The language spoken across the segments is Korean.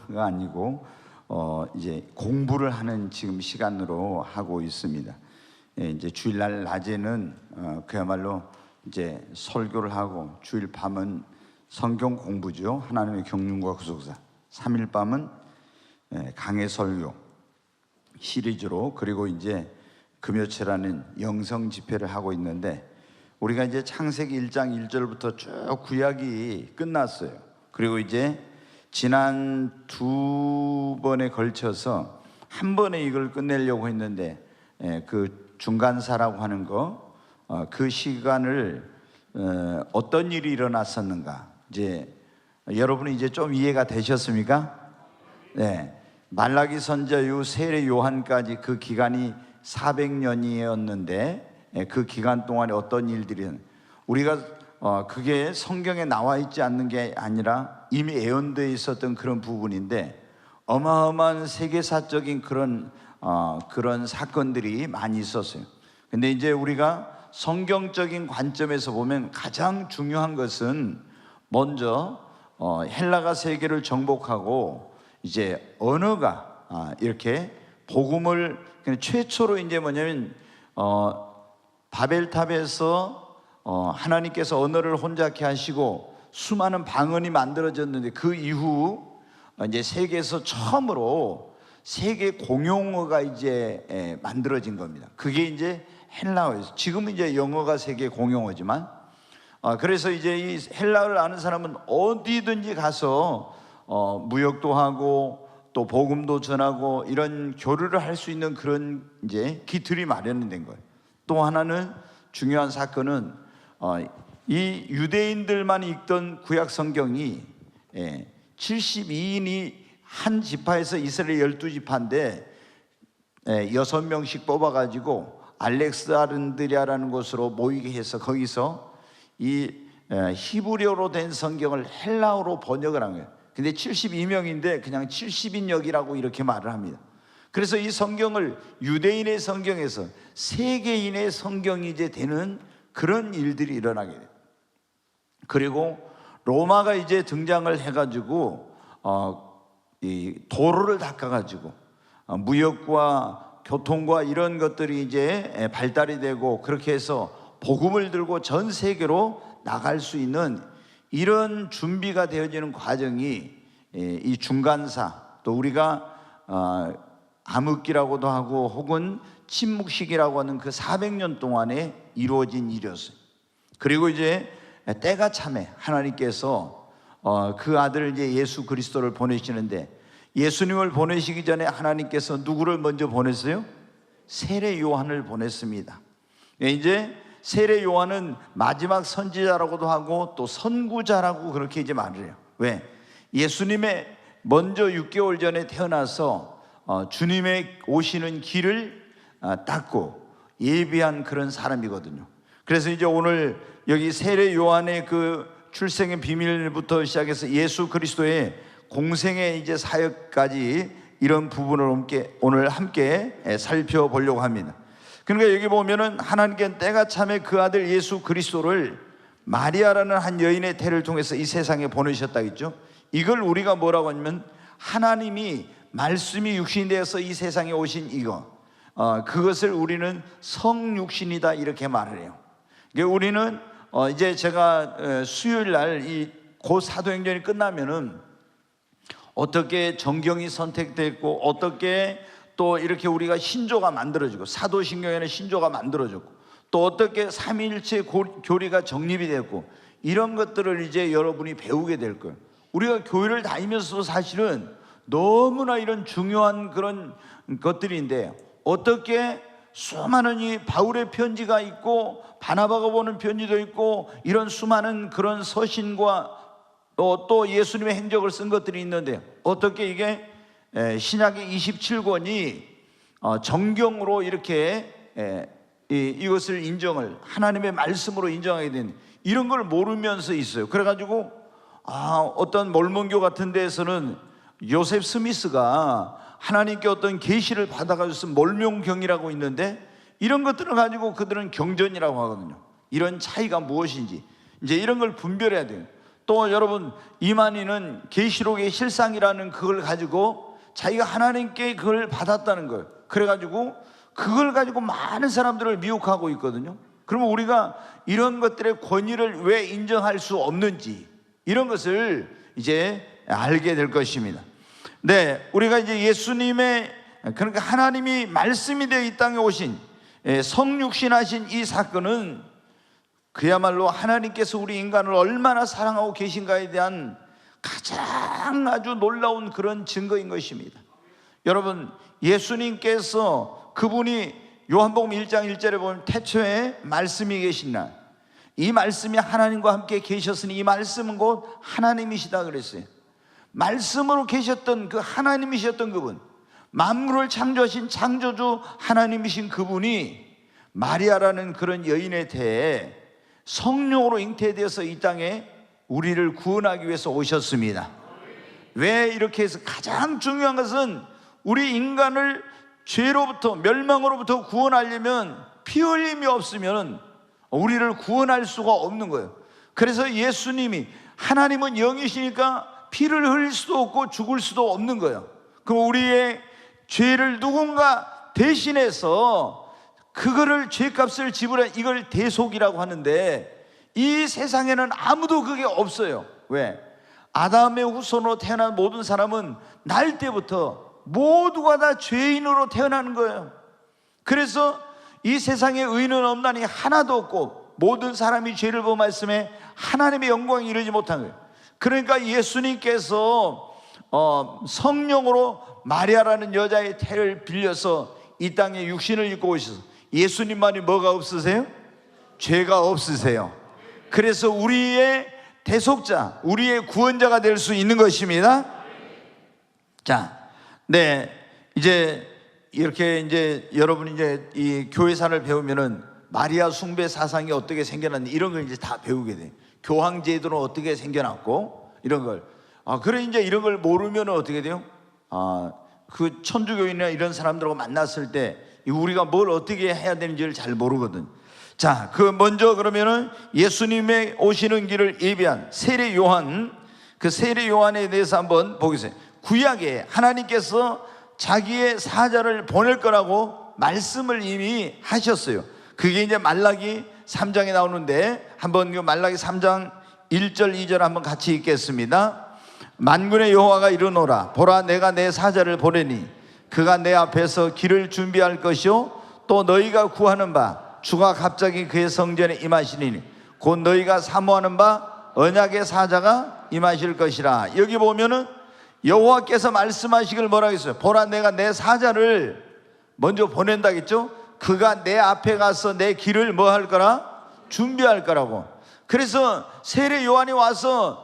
라이브가 아니고 이제 공부를 하는 지금 시간으로 하고 있습니다. 이제 주일날 낮에는 그야말로 이제 설교를 하고, 주일 밤은 성경 공부죠. 하나님의 경륜과 구속사. 3일 밤은 강해 설교 시리즈로, 그리고 이제 금요체라는 영성 집회를 하고 있는데, 우리가 이제 창세기 1장 1절부터 쭉 구약이 끝났어요. 그리고 이제 지난 두 번에 걸쳐서 한 번에 이걸 끝내려고 했는데, 그 중간사라고 하는 그 시간을 어떤 일이 일어났었는가, 이제 여러분이 이제 좀 이해가 되셨습니까? 네. 말라기 선지자 이후 세례 요한까지 그 기간이 400년이었는데, 그 기간 동안에 어떤 일들이, 우리가 그게 성경에 나와 있지 않는 게 아니라 이미 예언되어 있었던 그런 부분인데, 어마어마한 세계사적인 그런 사건들이 많이 있었어요. 근데 이제 우리가 성경적인 관점에서 보면 가장 중요한 것은 먼저 헬라가 세계를 정복하고, 이제 언어가 이렇게 복음을 최초로 이제 뭐냐면 바벨탑에서 하나님께서 언어를 혼잡케 하시고 수많은 방언이 만들어졌는데, 그 이후 이제 세계에서 처음으로 세계 공용어가 이제 만들어진 겁니다. 그게 이제 헬라어예요. 지금은 이제 영어가 세계 공용어지만, 그래서 이제 이 헬라어를 아는 사람은 어디든지 가서 무역도 하고 또 복음도 전하고 이런 교류를 할 수 있는 그런 이제 기틀이 마련된 거예요. 또 하나는 중요한 사건은 이 유대인들만 읽던 구약 성경이 72인이 한 지파에서, 이스라엘 12지파인데 6명씩 뽑아가지고 알렉산드리아라는 곳으로 모이게 해서 거기서 이 히브리어로 된 성경을 헬라어로 번역을 한 거예요. 근데 72명인데 그냥 70인역이라고 이렇게 말을 합니다. 그래서 이 성경을 유대인의 성경에서 세계인의 성경이 이제 되는 그런 일들이 일어나게 돼요. 그리고 로마가 이제 등장을 해가지고 이 도로를 닦아가지고 무역과 교통과 이런 것들이 이제 발달이 되고, 그렇게 해서 복음을 들고 전 세계로 나갈 수 있는 이런 준비가 되어지는 과정이 이 중간사, 또 우리가 암흑기라고도 하고 혹은 침묵시기라고 하는 그 400년 동안에 이루어진 일이었어요. 그리고 이제 때가 참에 하나님께서 그 아들 이제 예수 그리스도를 보내시는데, 예수님을 보내시기 전에 하나님께서 누구를 먼저 보냈어요? 세례 요한을 보냈습니다. 이제 세례 요한은 마지막 선지자라고도 하고 또 선구자라고 그렇게 이제 말을 해요. 왜? 예수님의 먼저 6개월 전에 태어나서 주님의 오시는 길을 닦고 예비한 그런 사람이거든요. 그래서 이제 오늘 여기 세례 요한의 그 출생의 비밀부터 시작해서 예수 그리스도의 공생의 이제 사역까지, 이런 부분을 오늘 함께 살펴보려고 합니다. 그러니까 여기 보면은 하나님께는 때가 참에 그 아들 예수 그리스도를 마리아라는 한 여인의 태를 통해서 이 세상에 보내셨다 했죠. 이걸 우리가 뭐라고 하냐면, 하나님이 말씀이 육신이 되어서 이 세상에 오신 그것을 우리는 성육신이다 이렇게 말을 해요. 우리는 이제 제가 수요일 날 곧 사도행전이 끝나면은 어떻게 정경이 선택됐고, 어떻게 또 이렇게 우리가 신조가 만들어지고, 사도신경에는 신조가 만들어졌고, 또 어떻게 삼위일체 교리가 정립이 됐고, 이런 것들을 이제 여러분이 배우게 될 거예요. 우리가 교회를 다니면서도 사실은 너무나 이런 중요한 그런 것들인데, 어떻게 수많은 이 바울의 편지가 있고 바나바가 보는 편지도 있고, 이런 수많은 그런 서신과 또 예수님의 행적을 쓴 것들이 있는데, 어떻게 이게 신약의 27권이 정경으로 이렇게 이것을 인정을, 하나님의 말씀으로 인정하게 된, 이런 걸 모르면서 있어요. 그래가지고 어떤 몰몬교 같은 데에서는 요셉 스미스가 하나님께 어떤 계시를 받아가지고 쓴 몰명경이라고 있는데, 이런 것들을 가지고 그들은 경전이라고 하거든요. 이런 차이가 무엇인지 이제 이런 걸 분별해야 돼요. 또 여러분, 이만희는 계시록의 실상이라는 그걸 가지고 자기가 하나님께 그걸 받았다는 걸, 그래가지고 그걸 가지고 많은 사람들을 미혹하고 있거든요. 그러면 우리가 이런 것들의 권위를 왜 인정할 수 없는지, 이런 것을 이제 알게 될 것입니다. 네, 우리가 이제 예수님의, 그러니까 하나님이 말씀이 되어 이 땅에 오신, 성육신하신 이 사건은 그야말로 하나님께서 우리 인간을 얼마나 사랑하고 계신가에 대한 가장 아주 놀라운 그런 증거인 것입니다. 여러분, 예수님께서, 그분이 요한복음 1장 1절에 보면 태초에 말씀이 계신 날, 이 말씀이 하나님과 함께 계셨으니 이 말씀은 곧 하나님이시다 그랬어요. 말씀으로 계셨던 그 하나님이셨던 그분, 만물을 창조하신 창조주 하나님이신 그분이 마리아라는 그런 여인에 대해 성령으로 잉태되어서 이 땅에 우리를 구원하기 위해서 오셨습니다. 왜 이렇게 해서, 가장 중요한 것은 우리 인간을 죄로부터, 멸망으로부터 구원하려면 피 흘림이 없으면 우리를 구원할 수가 없는 거예요. 그래서 예수님이, 하나님은 영이시니까 피를 흘릴 수도 없고 죽을 수도 없는 거예요. 그럼 우리의 죄를 누군가 대신해서 그거를, 죄값을 지불한, 이걸 대속이라고 하는데, 이 세상에는 아무도 그게 없어요. 왜? 아담의 후손으로 태어난 모든 사람은 날 때부터 모두가 다 죄인으로 태어나는 거예요. 그래서 이 세상에 의인은 없나니 하나도 없고 모든 사람이 죄를 범하였음에 하나님의 영광에 이르지 못한 거예요. 그러니까 예수님께서 성령으로 마리아라는 여자의 태를 빌려서 이 땅에 육신을 입고 오셔서, 예수님만이 뭐가 없으세요? 죄가 없으세요. 그래서 우리의 대속자, 우리의 구원자가 될 수 있는 것입니다. 자, 네, 이제 이렇게 이제 여러분이 이제 이 교회사를 배우면은 마리아 숭배 사상이 어떻게 생겨났는지 이런 걸 이제 다 배우게 돼요. 교황 제도는 어떻게 생겨났고 이런 걸. 그래 이제 이런 걸 모르면 어떻게 돼요? 그 천주교인이나 이런 사람들하고 만났을 때 우리가 뭘 어떻게 해야 되는지를 잘 모르거든. 자, 그 먼저 그러면은 예수님의 오시는 길을 예비한 세례 요한, 그 세례 요한에 대해서 한번 보겠어요. 구약에 하나님께서 자기의 사자를 보낼 거라고 말씀을 이미 하셨어요. 그게 이제 말라기 3장에 나오는데, 한번 그 말라기 3장 1절 2절 한번 같이 읽겠습니다. 만군의 여호와가 이르노라, 보라 내가 내 사자를 보내니 그가 내 앞에서 길을 준비할 것이요 또 너희가 구하는 바 주가 갑자기 그의 성전에 임하시리니 곧 너희가 사모하는 바 언약의 사자가 임하실 것이라. 여기 보면은 여호와께서 말씀하시길 뭐라고 했어요? 보라 내가 내 사자를 먼저 보낸다겠죠? 그가 내 앞에 가서 내 길을 뭐 할 거라? 준비할 거라고. 그래서 세례 요한이 와서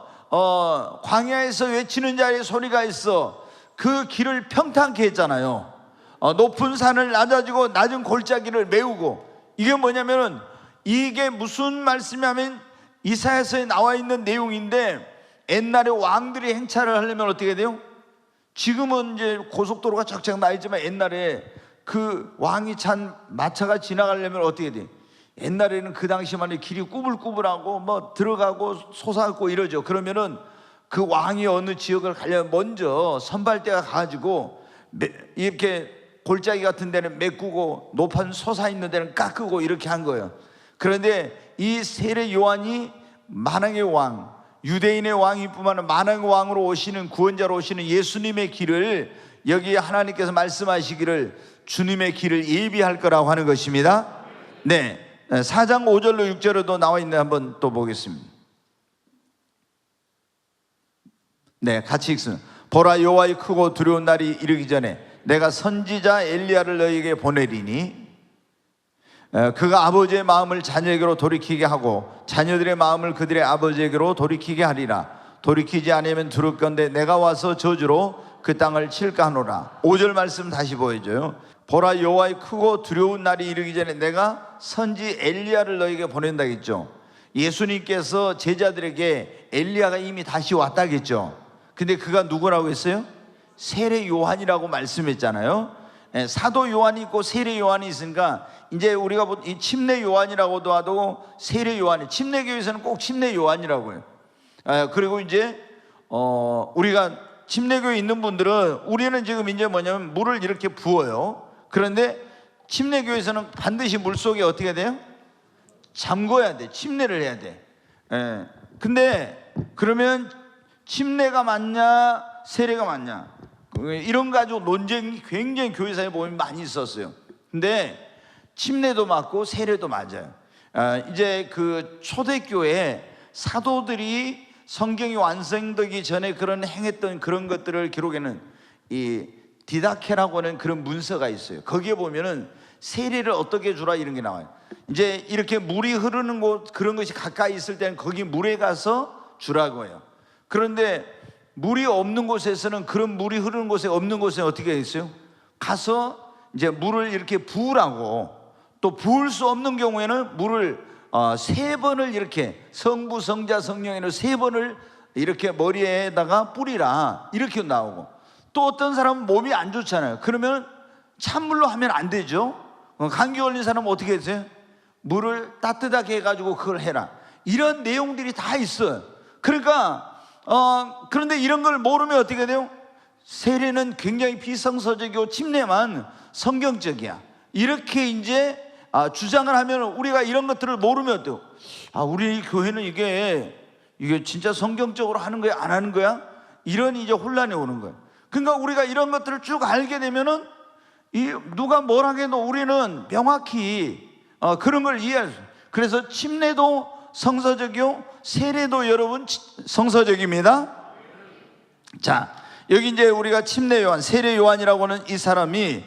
광야에서 외치는 자의 소리가 있어 그 길을 평탄케 했잖아요. 높은 산을 낮아지고 낮은 골짜기를 메우고. 이게 뭐냐면은, 이게 무슨 말씀이냐면 이사야서에 나와 있는 내용인데, 옛날에 왕들이 행차를 하려면 어떻게 돼요? 지금은 이제 고속도로가 쫙쫙 나 있지만 옛날에 그 왕이 찬 마차가 지나가려면 어떻게 돼? 옛날에는 그 당시만 해도 길이 꾸불꾸불하고 뭐 들어가고 솟아있고 이러죠. 그러면은 그 왕이 어느 지역을 가려면 먼저 선발대가 가가지고 이렇게 골짜기 같은 데는 메꾸고 높은 솟아있는 데는 깎고 이렇게 한 거예요. 그런데 이 세례 요한이 만왕의 왕, 유대인의 왕이 뿐만 아니라 만왕의 왕으로 오시는, 구원자로 오시는 예수님의 길을, 여기 하나님께서 말씀하시기를 주님의 길을 예비할 거라고 하는 것입니다. 네, 4장 5절로 6절에도 나와 있는 한번 또 보겠습니다. 네, 같이 읽습니다. 보라 여호와의 크고 두려운 날이 이르기 전에 내가 선지자 엘리야를 너희에게 보내리니 그가 아버지의 마음을 자녀에게로 돌이키게 하고 자녀들의 마음을 그들의 아버지에게로 돌이키게 하리라. 돌이키지 않으면 두를 건데 내가 와서 저주로 그 땅을 칠까 하노라. 5절 말씀 다시 보여줘요. 보라 여호와의 크고 두려운 날이 이르기 전에 내가 선지 엘리야를 너희에게 보낸다겠죠. 예수님께서 제자들에게 엘리야가 이미 다시 왔다겠죠. 근데 그가 누구라고 했어요? 세례 요한이라고 말씀했잖아요. 사도 요한이 있고 세례 요한이 있으니까 이제 우리가 이 침례 요한이라고도 하고 세례 요한이, 침례교에서는 꼭 침례 요한이라고 해요. 그리고 이제 우리가 침례교에 있는 분들은 우리는 지금 이제 뭐냐면 물을 이렇게 부어요. 그런데 침례교에서는 반드시 물 속에 어떻게 돼요? 잠궈야 돼. 침례를 해야 돼. 근데 그러면 침례가 맞냐 세례가 맞냐 이런 거 가지고 논쟁이 굉장히 교회사에 보면 많이 있었어요. 근데 침례도 맞고 세례도 맞아요. 이제 그 초대교회 사도들이 성경이 완성되기 전에 그런 행했던 그런 것들을 기록에는 이 디다케라고 하는 그런 문서가 있어요. 거기에 보면은 세례를 어떻게 주라 이런 게 나와요. 이제 이렇게 물이 흐르는 곳 그런 것이 가까이 있을 때는 거기 물에 가서 주라고 해요. 그런데 물이 없는 곳에서는 그런 물이 흐르는 곳에 없는 곳에 어떻게 했어요? 가서 이제 물을 이렇게 부으라고. 또 부을 수 없는 경우에는 물을 3번을 이렇게 성부 성자 성령에는 3번을 이렇게 머리에다가 뿌리라 이렇게 나오고, 또 어떤 사람은 몸이 안 좋잖아요. 그러면 찬물로 하면 안 되죠. 감기 걸린 사람은 어떻게 했어요? 물을 따뜻하게 해가지고 그걸 해라 이런 내용들이 다 있어요. 그러니까 그런데 이런 걸 모르면 어떻게 돼요? 세례는 굉장히 비성서적이고 침례만 성경적이야 이렇게 이제 주장을 하면 우리가 이런 것들을 모르면 어때요? 우리 교회는 이게 진짜 성경적으로 하는 거야 안 하는 거야? 이런 이제 혼란이 오는 거예요. 그러니까 우리가 이런 것들을 쭉 알게 되면은 누가 뭘 하게도 우리는 명확히 그런 걸 이해할 수 있어요. 그래서 침례도 성서적이요 세례도 여러분 성서적입니다. 자, 여기 이제 우리가 침례 요한, 세례 요한이라고 하는 이 사람이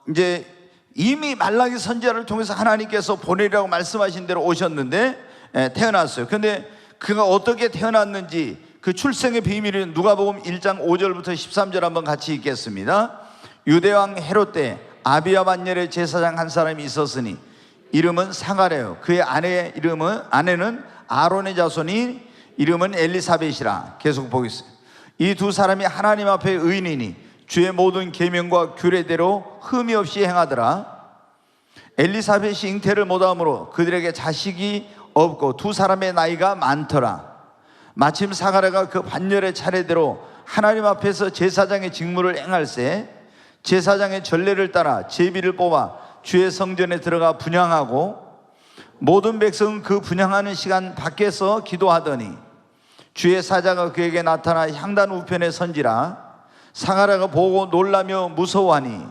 이제 이미 말라기 선지자를 통해서 하나님께서 보내리라고 말씀하신 대로 오셨는데 태어났어요. 근데 그가 어떻게 태어났는지 그 출생의 비밀은 누가복음 1장 5절부터 13절 한번 같이 읽겠습니다. 유대왕 헤롯 때 아비야 반열의 제사장 한 사람이 있었으니 이름은 사가랴요 그의 아내는 아론의 자손이 이름은 엘리사벳이라. 계속 보겠습니다. 이 두 사람이 하나님 앞에 의인이니 주의 모든 계명과 규례대로 흠이 없이 행하더라. 엘리사벳이 잉태를 못함으로 그들에게 자식이 없고 두 사람의 나이가 많더라. 마침 사가랴가 그 반열의 차례대로 하나님 앞에서 제사장의 직무를 행할세 제사장의 전례를 따라 제비를 뽑아 주의 성전에 들어가 분향하고 모든 백성은 그 분향하는 시간 밖에서 기도하더니 주의 사자가 그에게 나타나 향단 우편에 선지라. 사가랴가 보고 놀라며 무서워하니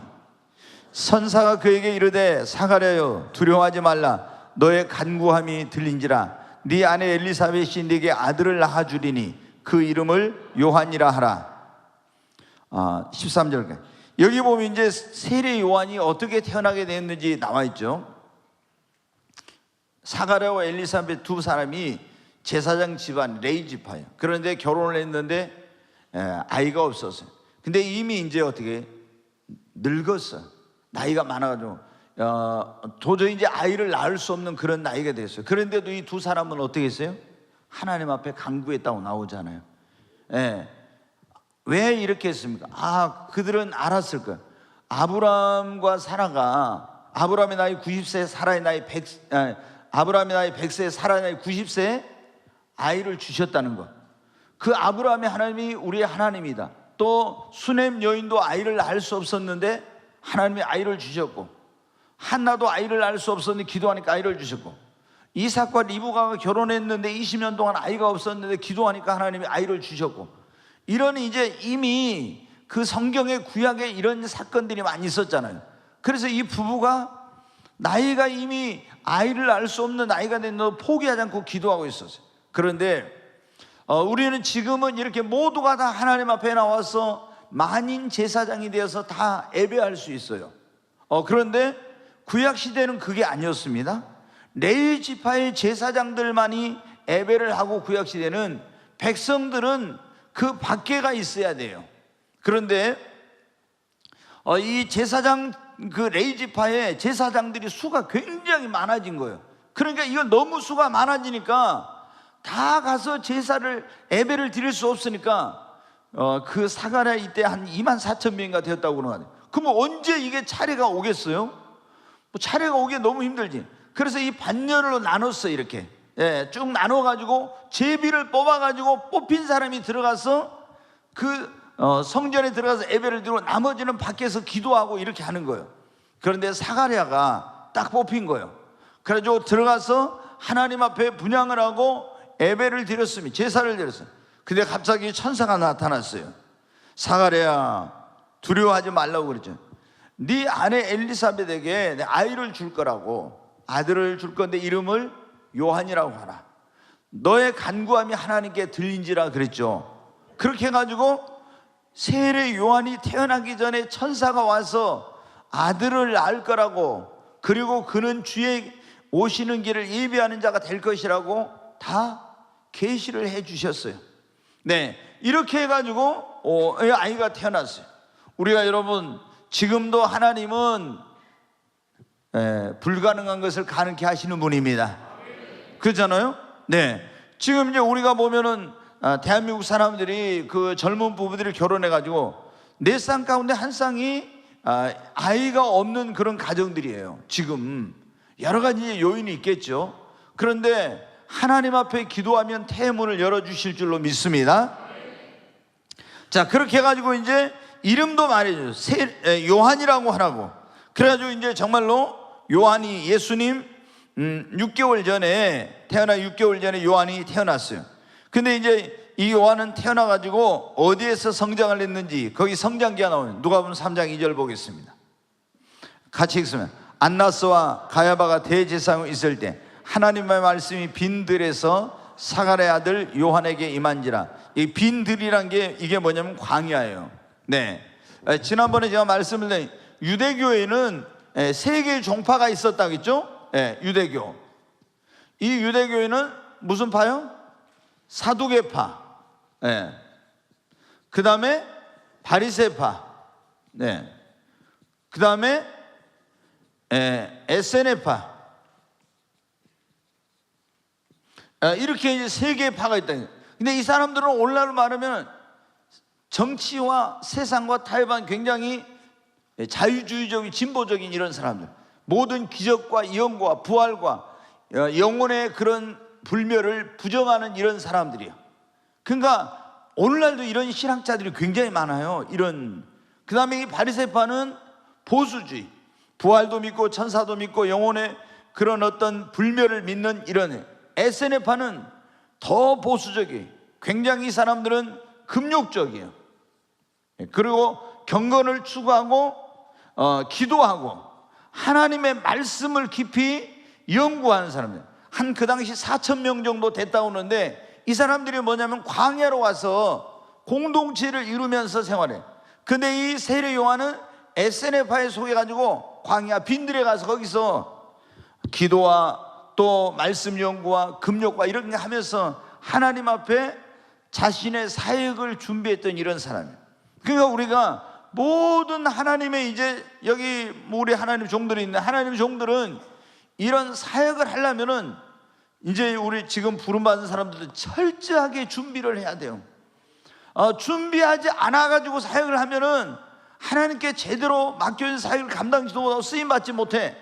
선사가 그에게 이르되 사가랴여 두려워하지 말라. 너의 간구함이 들린지라. 네 아내 엘리사벳이 네게 아들을 낳아주리니 그 이름을 요한이라 하라. 13절. 여기 보면 이제 세례 요한이 어떻게 태어나게 됐는지 나와 있죠. 사가랴와 엘리사벳 두 사람이 제사장 집안 레위 지파예요. 그런데 결혼을 했는데 아이가 없었어요. 근데 이미 이제 어떻게 늙었어. 나이가 많아가지고 도저히 이제 아이를 낳을 수 없는 그런 나이가 됐어요. 그런데도 이 두 사람은 어떻게 했어요? 하나님 앞에 간구했다고 나오잖아요. 왜 이렇게 했습니까? 그들은 알았을 거예요. 아브라함과 사라가 아브라함의 나이 90세, 사라의 나이 100세, 아브라함의 나이 100세, 사라의 나이 90세에 아이를 주셨다는 것. 그 아브라함의 하나님이 우리의 하나님이다. 또 수넴 여인도 아이를 낳을 수 없었는데 하나님이 아이를 주셨고, 한나도 아이를 낳을 수 없었는데 기도하니까 아이를 주셨고, 이삭과 리브가가 결혼했는데 20년 동안 아이가 없었는데 기도하니까 하나님이 아이를 주셨고, 이런 이제 이미 그 성경의 구약에 이런 사건들이 많이 있었잖아요. 그래서 이 부부가 나이가 이미 아이를 낳을 수 없는 나이가 됐는데도 포기하지 않고 기도하고 있었어요. 그런데 우리는 지금은 이렇게 모두가 다 하나님 앞에 나와서 만인 제사장이 되어서 다 예배할 수 있어요. 그런데 구약 시대는 그게 아니었습니다. 레위 지파의 제사장들만이 예배를 하고, 구약 시대는 백성들은 그 밖에가 있어야 돼요. 그런데 이 제사장, 그 레위 지파의 제사장들이 수가 굉장히 많아진 거예요. 그러니까 이건 너무 수가 많아지니까 다 가서 제사를 예배를 드릴 수 없으니까 그 사가랴 이때 한 24,000명인가 되었다고 그러거든요. 그럼 언제 이게 차례가 오겠어요? 차례가 오기 너무 힘들지. 그래서 이 반열로 나눴어. 이렇게 쭉 나눠가지고 제비를 뽑아가지고 뽑힌 사람이 들어가서 그 성전에 들어가서 예배를 드리고 나머지는 밖에서 기도하고 이렇게 하는 거예요. 그런데 사가랴가 딱 뽑힌 거예요. 그래가지고 들어가서 하나님 앞에 분향을 하고 예배를 드렸습니다. 제사를 드렸어요. 근데 갑자기 천사가 나타났어요. 사가랴, 두려워하지 말라고 그랬죠. 네 아내 엘리사벳에게 내 아이를 줄 거라고, 아들을 줄 건데 이름을 요한이라고 하라. 너의 간구함이 하나님께 들린지라 그랬죠. 그렇게 해가지고 세례 요한이 태어나기 전에 천사가 와서 아들을 낳을 거라고, 그리고 그는 주의 오시는 길을 예비하는 자가 될 것이라고 다 계시를 해 주셨어요. 네, 이렇게 해가지고 아이가 태어났어요. 우리가 여러분 지금도 하나님은 불가능한 것을 가능케 하시는 분입니다. 그렇잖아요? 네, 지금 이제 우리가 보면은 대한민국 사람들이 그 젊은 부부들이 결혼해가지고 4쌍 가운데 1쌍이 아이가 없는 그런 가정들이에요. 지금 여러 가지 요인이 있겠죠. 그런데 하나님 앞에 기도하면 태문을 열어주실 줄로 믿습니다. 자, 그렇게 해가지고 이제 이름도 말해줘요. 요한이라고 하라고. 그래가지고 이제 정말로 요한이, 예수님 6개월 전에, 태어나 6개월 전에 요한이 태어났어요. 근데 이제 이 요한은 태어나가지고 어디에서 성장을 했는지 거기 성장기가 나오는 누가복음 3장 2절 보겠습니다. 같이 읽으면, 안나스와 가야바가 대제사장으로 있을 때 하나님의 말씀이 빈들에서 사가랴 아들 요한에게 임한지라. 이 빈들이란 게 이게 뭐냐면 광야예요. 네, 지난번에 제가 말씀을 드린 유대교에는 3개의 종파가 있었다고 했죠. 유대교. 이 유대교에는 무슨 파요? 사두개파. 그 다음에 바리새파. 네. 그 다음에 에세네파. 이렇게 이제 3개의 파가 있다. 근데 이 사람들은 오늘날 말하면 정치와 세상과 타협한 굉장히 자유주의적인 진보적인 이런 사람들, 모든 기적과 예언과 부활과 영혼의 그런 불멸을 부정하는 이런 사람들이에요. 그러니까 오늘날도 이런 신학자들이 굉장히 많아요. 그 다음에 이 바리새파는 보수주의, 부활도 믿고 천사도 믿고 영혼의 그런 어떤 불멸을 믿는 이런. 에세네파는 더 보수적이에요. 굉장히 이 사람들은 금욕적이에요. 그리고 경건을 추구하고 기도하고 하나님의 말씀을 깊이 연구하는 사람들. 그 당시 4,000명 정도 됐다고 하는데 이 사람들이 뭐냐면 광야로 와서 공동체를 이루면서 생활해. 근데 이 세례 요한은 에세네파에 속해가지고 광야 빈들에 가서 거기서 기도와 또 말씀 연구와 금욕과 이런 거 하면서 하나님 앞에 자신의 사역을 준비했던 이런 사람이에요. 그러니까 우리가 모든 하나님의 이제 여기 우리 하나님 종들이 있는데 하나님 종들은 이런 사역을 하려면은 이제 우리 지금 부름받은 사람들도 철저하게 준비를 해야 돼요. 준비하지 않아가지고 사역을 하면은 하나님께 제대로 맡겨진 사역을 감당지도 못하고 쓰임받지 못해.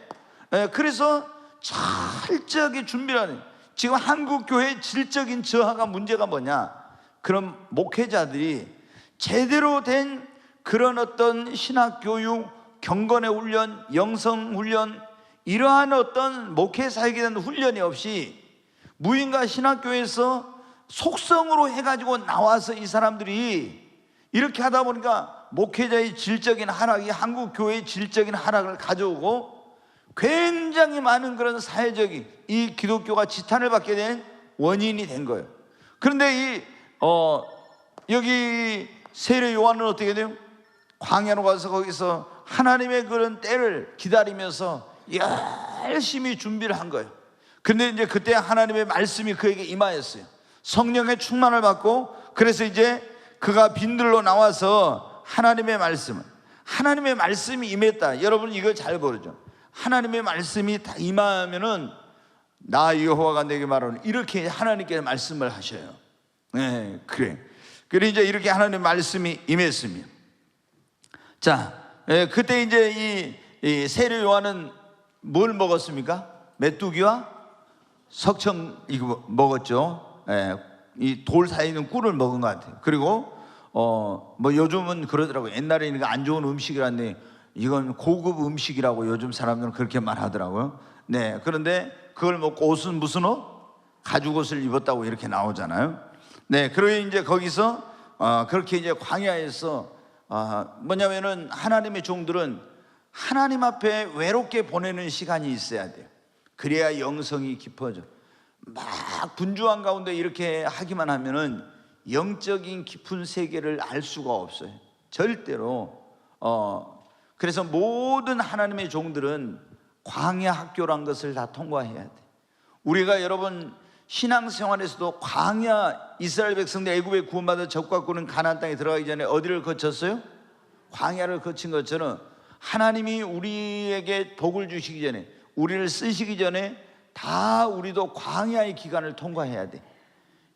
그래서 철저하게 준비를 하는. 지금 한국 교회의 질적인 저하가 문제가 뭐냐? 그런 목회자들이 제대로 된 그런 어떤 신학교육, 경건의 훈련, 영성훈련, 이러한 어떤 목회 사역에 대한 훈련이 없이 무인가 신학교에서 속성으로 해가지고 나와서 이 사람들이 이렇게 하다 보니까 목회자의 질적인 하락이 한국 교회의 질적인 하락을 가져오고 굉장히 많은 그런 사회적인 이 기독교가 지탄을 받게 된 원인이 된 거예요. 그런데 여기 세례 요한은 어떻게 돼요? 광야로 가서 거기서 하나님의 그런 때를 기다리면서 열심히 준비를 한 거예요. 근데 이제 그때 하나님의 말씀이 그에게 임하였어요. 성령의 충만을 받고, 그래서 이제 그가 빈들로 나와서 하나님의 말씀이 임했다. 여러분 이거 잘 모르죠? 하나님의 말씀이 다 임하면은 나 여호와가 내게 말하는 이렇게 하나님께 말씀을 하셔요. 네, 그래. 그리고 이제 이렇게 하나님의 말씀이 임했습니다. 자, 그때 이제 이 세례 요한은 뭘 먹었습니까? 메뚜기와 석청 이거 먹었죠. 예, 이 돌 사이에 있는 꿀을 먹은 것 같아요. 그리고 뭐 요즘은 그러더라고요. 옛날에는 이거 안 좋은 음식이라는데 이건 고급 음식이라고 요즘 사람들은 그렇게 말하더라고요. 네, 그런데 그걸 먹고 옷은 무슨 옷? 가죽 옷을 입었다고 이렇게 나오잖아요. 네, 그리고 이제 거기서 그렇게 이제 광야에서 뭐냐면은 하나님의 종들은 하나님 앞에 외롭게 보내는 시간이 있어야 돼요. 그래야 영성이 깊어져. 막 분주한 가운데 이렇게 하기만 하면은 영적인 깊은 세계를 알 수가 없어요. 절대로. 그래서 모든 하나님의 종들은 광야 학교란 것을 다 통과해야 돼. 우리가 여러분 신앙생활에서도 광야, 이스라엘 백성들 애굽에 구원받아 적과 꾸는 가나안 땅에 들어가기 전에 어디를 거쳤어요? 광야를 거친 것처럼 하나님이 우리에게 복을 주시기 전에, 우리를 쓰시기 전에 다 우리도 광야의 기간을 통과해야 돼.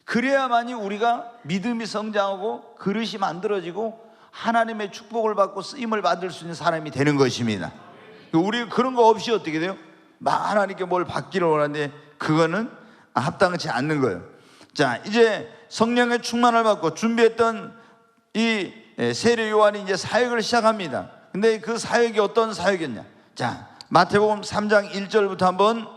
그래야만이 우리가 믿음이 성장하고 그릇이 만들어지고 하나님의 축복을 받고 쓰임을 받을 수 있는 사람이 되는 것입니다. 우리 그런 거 없이 어떻게 돼요? 막 하나님께 뭘 받기를 원하는데 그거는 합당치 않는 거예요. 자, 이제 성령의 충만을 받고 준비했던 이 세례 요한이 이제 사역을 시작합니다. 근데 그 사역이 어떤 사역이었냐? 자, 마태복음 3장 1절부터 한번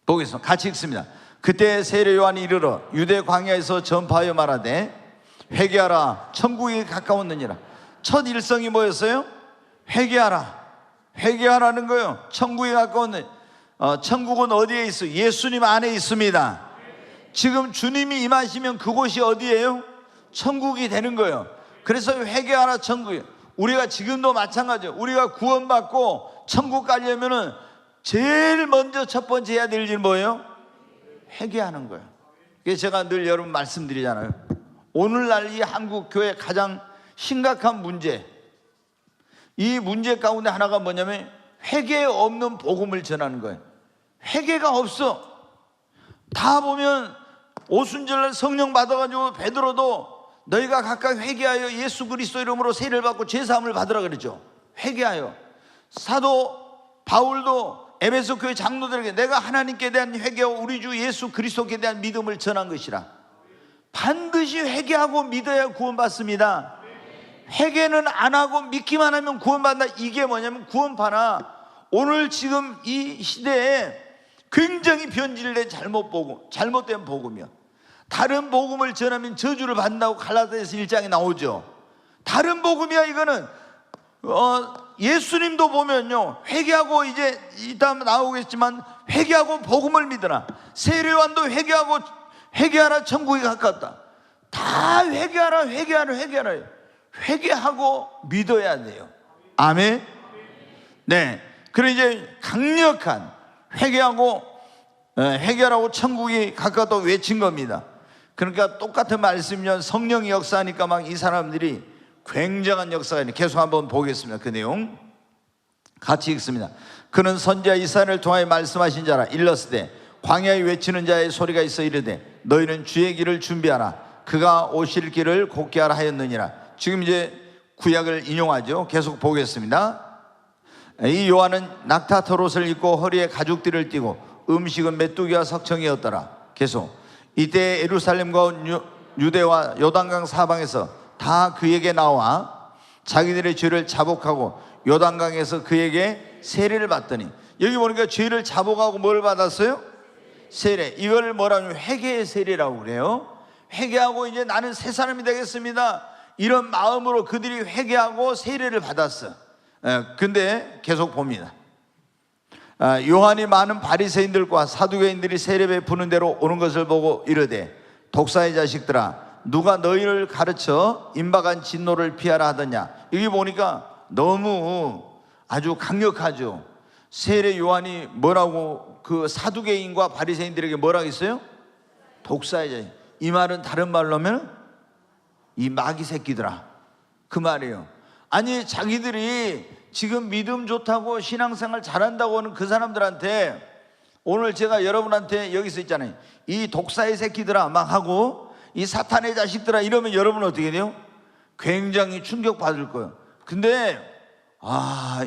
보겠습니다. 같이 읽습니다. 그때 세례 요한이 이르러 유대 광야에서 전파하여 말하되 회개하라 천국이 가까웠느니라. 첫 일성이 뭐였어요? 회개하라. 회개하라는 거예요. 천국이 가까웠느니라. 천국은 어디에 있어요? 예수님 안에 있습니다. 지금 주님이 임하시면 그곳이 어디예요? 천국이 되는 거예요. 그래서 회개하라 천국이에요. 우리가 지금도 마찬가지예요. 우리가 구원받고 천국 가려면은 제일 먼저 첫 번째 해야 될 일은 뭐예요? 회개하는 거예요. 그래서 제가 늘 여러분 말씀드리잖아요. 오늘날 이 한국 교회 가장 심각한 문제, 이 문제 가운데 하나가 뭐냐면 회개 없는 복음을 전하는 거예요. 회개가 없어. 다 보면 오순절날 성령 받아가지고 베드로도 너희가 각각 회개하여 예수 그리스도 이름으로 세례를 받고 죄사함을 받으라 그랬죠. 회개하여. 사도 바울도 에베소 교회 장로들에게 내가 하나님께 대한 회개와 우리 주 예수 그리스도께 대한 믿음을 전한 것이라. 반드시 회개하고 믿어야 구원받습니다. 회개는 안 하고 믿기만 하면 구원받는다. 이게 뭐냐면 구원파나 오늘 지금 이 시대에 굉장히 변질된 잘못된 복음이요. 다른 복음을 전하면 저주를 받는다고 갈라디아서 1장에 나오죠. 다른 복음이야. 이거는 예수님도 보면요, 회개하고 이제 이따 나오겠지만 회개하고 복음을 믿으라. 세례요한도 회개하고 회개하라 천국이 가깝다. 다 회개하라 회개하라 회개하라. 회개하고 믿어야 돼요. 아멘. 네. 그리고 이제 강력한 회개하라고 천국이 가깝다고 외친 겁니다. 그러니까 똑같은 말씀이면 성령이 역사하니까 막 이 사람들이 굉장한 역사가 있는. 계속 한번 보겠습니다. 그 내용 같이 읽습니다. 그는 선지자 이사야를 통하여 말씀하신 자라. 일렀으되 광야에 외치는 자의 소리가 있어 이르되 너희는 주의 길을 준비하라. 그가 오실 길을 곧게 하라 하였느니라. 지금 이제 구약을 인용하죠. 계속 보겠습니다. 이 요한은 낙타털 옷을 입고 허리에 가죽띠를 띠고 음식은 메뚜기와 석청이었더라. 계속 이때 예루살렘과 유대와 요단강 사방에서 다 그에게 나와 자기들의 죄를 자복하고 요단강에서 그에게 세례를 받더니, 여기 보니까 죄를 자복하고 뭘 받았어요? 세례. 이걸 뭐라면 회개의 세례라고 그래요. 회개하고 이제 나는 새 사람이 되겠습니다, 이런 마음으로 그들이 회개하고 세례를 받았어. 근데 계속 봅니다. 요한이 많은 바리새인들과 사두개인들이 세례 베푸는 대로 오는 것을 보고 이르되 독사의 자식들아, 누가 너희를 가르쳐 임박한 진노를 피하라 하더냐. 여기 보니까 너무 아주 강력하죠. 세례 요한이 뭐라고 그 사두개인과 바리새인들에게 뭐라고 했어요? 독사의 자식. 이 말은 다른 말로 하면 이 마귀 새끼들아, 그 말이에요. 아니 자기들이 지금 믿음 좋다고 신앙생활 잘한다고 하는 그 사람들한테 오늘 제가 여러분한테 여기서 있잖아요, 이 독사의 새끼들아 막 하고 이 사탄의 자식들아 이러면 여러분 어떻게 돼요? 굉장히 충격받을 거예요. 근데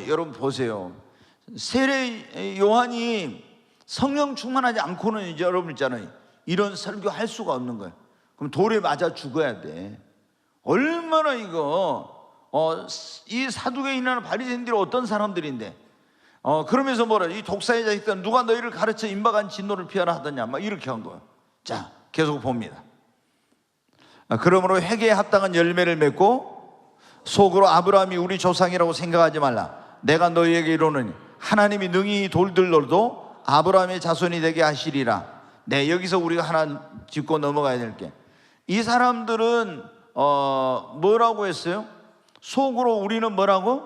여러분 보세요. 세례 요한이 성령 충만하지 않고는 이제 여러분 있잖아요, 이런 설교할 수가 없는 거예요. 그럼 돌에 맞아 죽어야 돼. 얼마나 이 사두개인이나 바리새인들이 어떤 사람들인데, 그러면서 뭐라, 이 독사의 자식들 누가 너희를 가르쳐 임박한 진노를 피하라 하더냐, 막 이렇게 한 거예요. 자, 계속 봅니다. 그러므로 회개에 합당한 열매를 맺고 속으로 아브라함이 우리 조상이라고 생각하지 말라. 내가 너희에게 이르노니 하나님이 능히 돌들로도 아브라함의 자손이 되게 하시리라. 네, 여기서 우리가 하나 짚고 넘어가야 될 게, 이 사람들은 뭐라고 했어요? 속으로 우리는 뭐라고?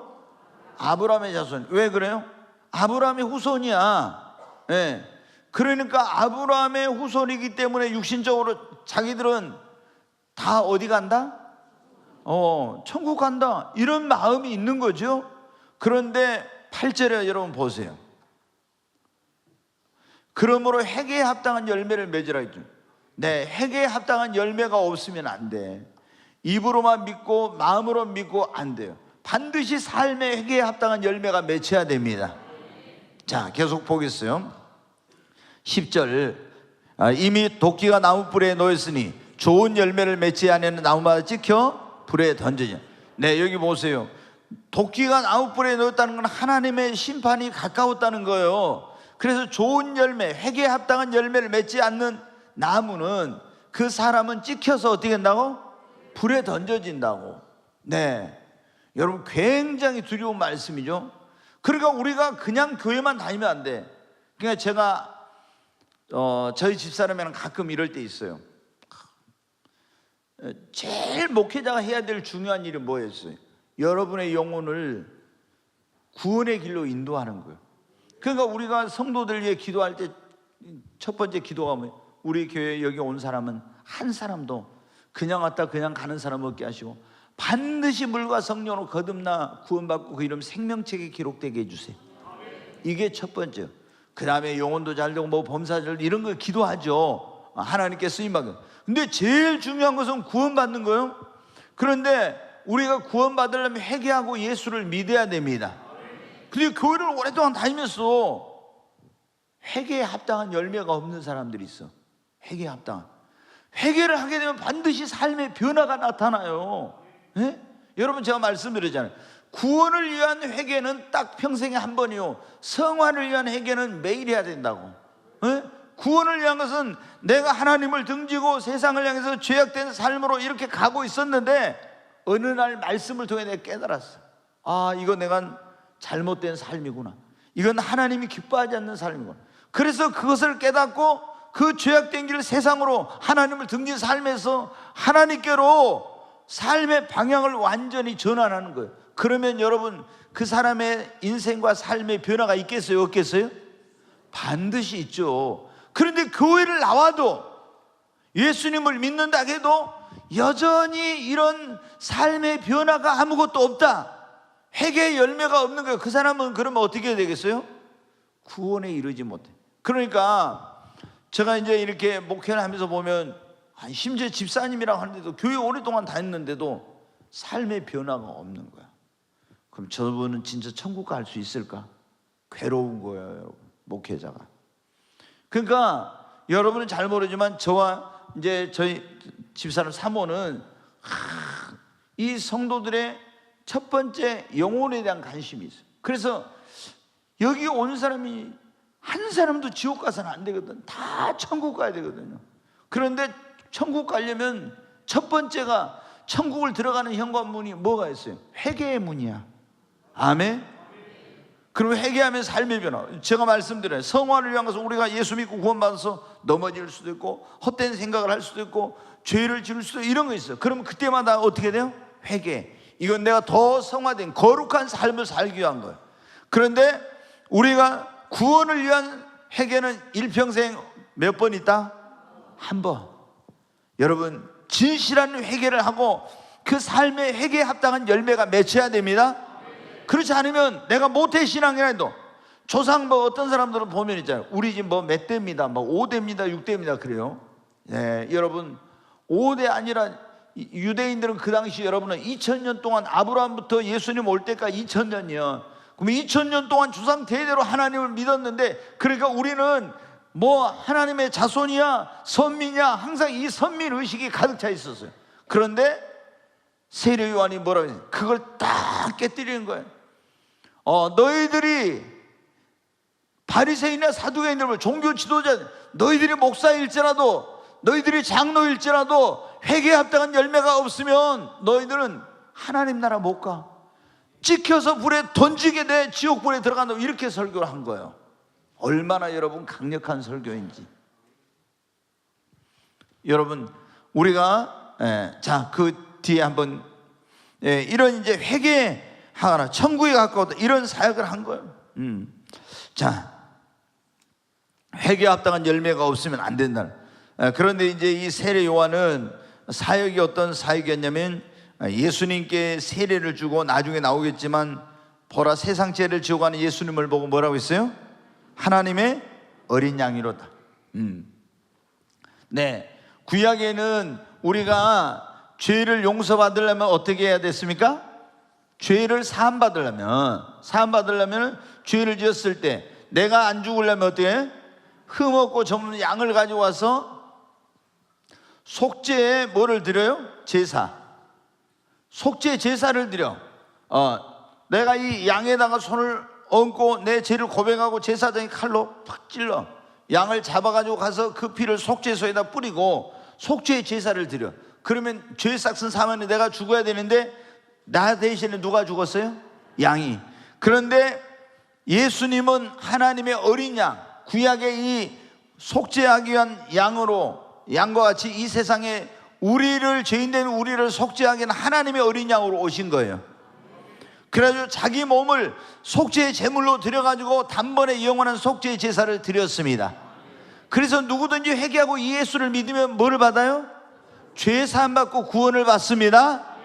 아브라함의 자손. 왜 그래요? 아브라함의 후손이야. 네. 그러니까 아브라함의 후손이기 때문에 육신적으로 자기들은 다 어디 간다? 천국 간다, 이런 마음이 있는 거죠. 그런데 8절에 여러분 보세요. 그러므로 회개에 합당한 열매를 맺으라 했죠. 네, 회개에 합당한 열매가 없으면 안 돼. 입으로만 믿고 마음으로 믿고 안 돼요. 반드시 삶의 회개에 합당한 열매가 맺혀야 됩니다. 자, 계속 보겠어요. 10절, 이미 도끼가 나무 뿌리에 놓였으니 좋은 열매를 맺지 않으면 나무마다 찍혀 불에 던져져. 네, 여기 보세요. 도끼가 나무 뿌리에 놓였다는 건 하나님의 심판이 가까웠다는 거예요. 그래서 좋은 열매, 회개에 합당한 열매를 맺지 않는 나무는, 그 사람은 찍혀서 어떻게 된다고? 불에 던져진다고. 네, 여러분 굉장히 두려운 말씀이죠. 그러니까 우리가 그냥 교회만 다니면 안 돼. 그러니까 제가 저희 집사람이랑 가끔 이럴 때 있어요. 제일 목회자가 해야 될 중요한 일은 뭐였어요? 여러분의 영혼을 구원의 길로 인도하는 거예요. 그러니까 우리가 성도들 위해 기도할 때 첫 번째 기도가 뭐예요? 우리 교회에 여기 온 사람은 한 사람도 그냥 왔다 그냥 가는 사람 없게 하시고 반드시 물과 성령으로 거듭나 구원받고 그 이름 생명책에 기록되게 해주세요. 이게 첫 번째요. 그 다음에 영혼도 잘 되고 뭐 범사절 이런 거 기도하죠. 하나님께 쓰임받고. 근데 제일 중요한 것은 구원받는 거예요. 그런데 우리가 구원받으려면 회개하고 예수를 믿어야 됩니다. 근데 교회를 오랫동안 다니면서 회개에 합당한 열매가 없는 사람들이 있어. 회개에 합당한. 회개를 하게 되면 반드시 삶의 변화가 나타나요. 네? 여러분 제가 말씀드렸잖아요. 구원을 위한 회개는 딱 평생에 한 번이요, 성화를 위한 회개는 매일 해야 된다고. 네? 구원을 위한 것은 내가 하나님을 등지고 세상을 향해서 죄악된 삶으로 이렇게 가고 있었는데 어느 날 말씀을 통해 내가 깨달았어. 아, 이거 내가 잘못된 삶이구나. 이건 하나님이 기뻐하지 않는 삶이구나. 그래서 그것을 깨닫고 그 죄악된 길을 세상으로 하나님을 등진 삶에서 하나님께로 삶의 방향을 완전히 전환하는 거예요. 그러면 여러분 그 사람의 인생과 삶의 변화가 있겠어요? 없겠어요? 반드시 있죠. 그런데 교회를 나와도 예수님을 믿는다 해도 여전히 이런 삶의 변화가 아무것도 없다, 회개의 열매가 없는 거예요. 그 사람은 그러면 어떻게 되겠어요? 구원에 이르지 못해. 그러니까 제가 이제 이렇게 목회를 하면서 보면 심지어 집사님이라고 하는데도 교회 오랫동안 다녔는데도 삶의 변화가 없는 거야. 그럼 저분은 진짜 천국 갈 수 있을까? 괴로운 거예요, 여러분, 목회자가. 그러니까 여러분은 잘 모르지만 저와 이제 저희 집사람 사모는 이 성도들의 첫 번째 영혼에 대한 관심이 있어요. 그래서 여기 온 사람이 한 사람도 지옥 가서는 안 되거든. 다 천국 가야 되거든요. 그런데 천국 가려면 첫 번째가 천국을 들어가는 현관문이 뭐가 있어요? 회개의 문이야. 아멘. 그러면 회개하면 삶의 변화. 제가 말씀드려요. 성화를 위한 것은 우리가 예수 믿고 구원받아서 넘어질 수도 있고 헛된 생각을 할 수도 있고 죄를 지을 수도 있고 이런 거 있어요. 그러면 그때마다 어떻게 돼요? 회개. 이건 내가 더 성화된 거룩한 삶을 살기 위한 거예요. 그런데 우리가 구원을 위한 회개는 일평생 몇 번 있다? 한 번. 여러분 진실한 회개를 하고 그 삶의 회개에 합당한 열매가 맺혀야 됩니다. 그렇지 않으면 내가 모태신앙이라 해도 조상 뭐 어떤 사람들은 보면 있잖아요. 우리 집 뭐 몇 대입니다, 뭐 5대입니다, 6대입니다 그래요. 네, 여러분 5대 아니라 유대인들은 그 당시 여러분은 2000년 동안 아브라함부터 예수님 올 때까지 2000년이요. 그럼 2000년 동안 주상 대대로 하나님을 믿었는데, 그러니까 우리는 뭐 하나님의 자손이야, 선민이야, 항상 이 선민 의식이 가득 차 있었어요. 그런데 세례 요한이 뭐라고 했어요? 그걸 딱 깨뜨리는 거예요. 너희들이 바리새인이나 사두개인들, 종교 지도자, 너희들이 목사일지라도, 너희들이 장로일지라도 회개에 합당한 열매가 없으면 너희들은 하나님 나라 못 가. 찍혀서 불에 던지게 돼, 지옥불에 들어간다. 이렇게 설교를 한 거예요. 얼마나 여러분 강력한 설교인지. 여러분, 우리가 자, 그 뒤에 한번 이런 이제 회개하거나 천국에 가까웠다, 이런 사역을 한 거예요. 자, 회개에 합당한 열매가 없으면 안 된다. 그런데 이제 이 세례 요한은 사역이 어떤 사역이었냐면, 예수님께 세례를 주고, 나중에 나오겠지만 보라 세상 죄를 지고 가는 예수님을 보고 뭐라고 했어요? 하나님의 어린 양이로다. 네, 구약에는 우리가 죄를 용서받으려면 어떻게 해야 됐습니까? 죄를 사함받으려면 죄를 지었을 때 내가 안 죽으려면 어떻게 해? 흠없고 젊은 양을 가지고 와서 속죄에 뭐를 드려요? 제사. 속죄 제사를 드려. 내가 이 양에다가 손을 얹고 내 죄를 고백하고 제사장이 칼로 팍 찔러 양을 잡아가지고 가서 그 피를 속죄소에다 뿌리고 속죄 제사를 드려. 그러면 죄 싹슨 사면에 내가 죽어야 되는데, 나 대신에 누가 죽었어요? 양이. 그런데 예수님은 하나님의 어린 양, 구약의 이 속죄하기 위한 양으로, 양과 같이 이 세상에 우리를, 죄인된 우리를 속죄하기 위한 하나님의 어린 양으로 오신 거예요. 그래가지고 자기 몸을 속죄의 제물로 드려가지고 단번에 영원한 속죄의 제사를 드렸습니다. 그래서 누구든지 회개하고 이 예수를 믿으면 뭐를 받아요? 죄 사함 받고 구원을 받습니다.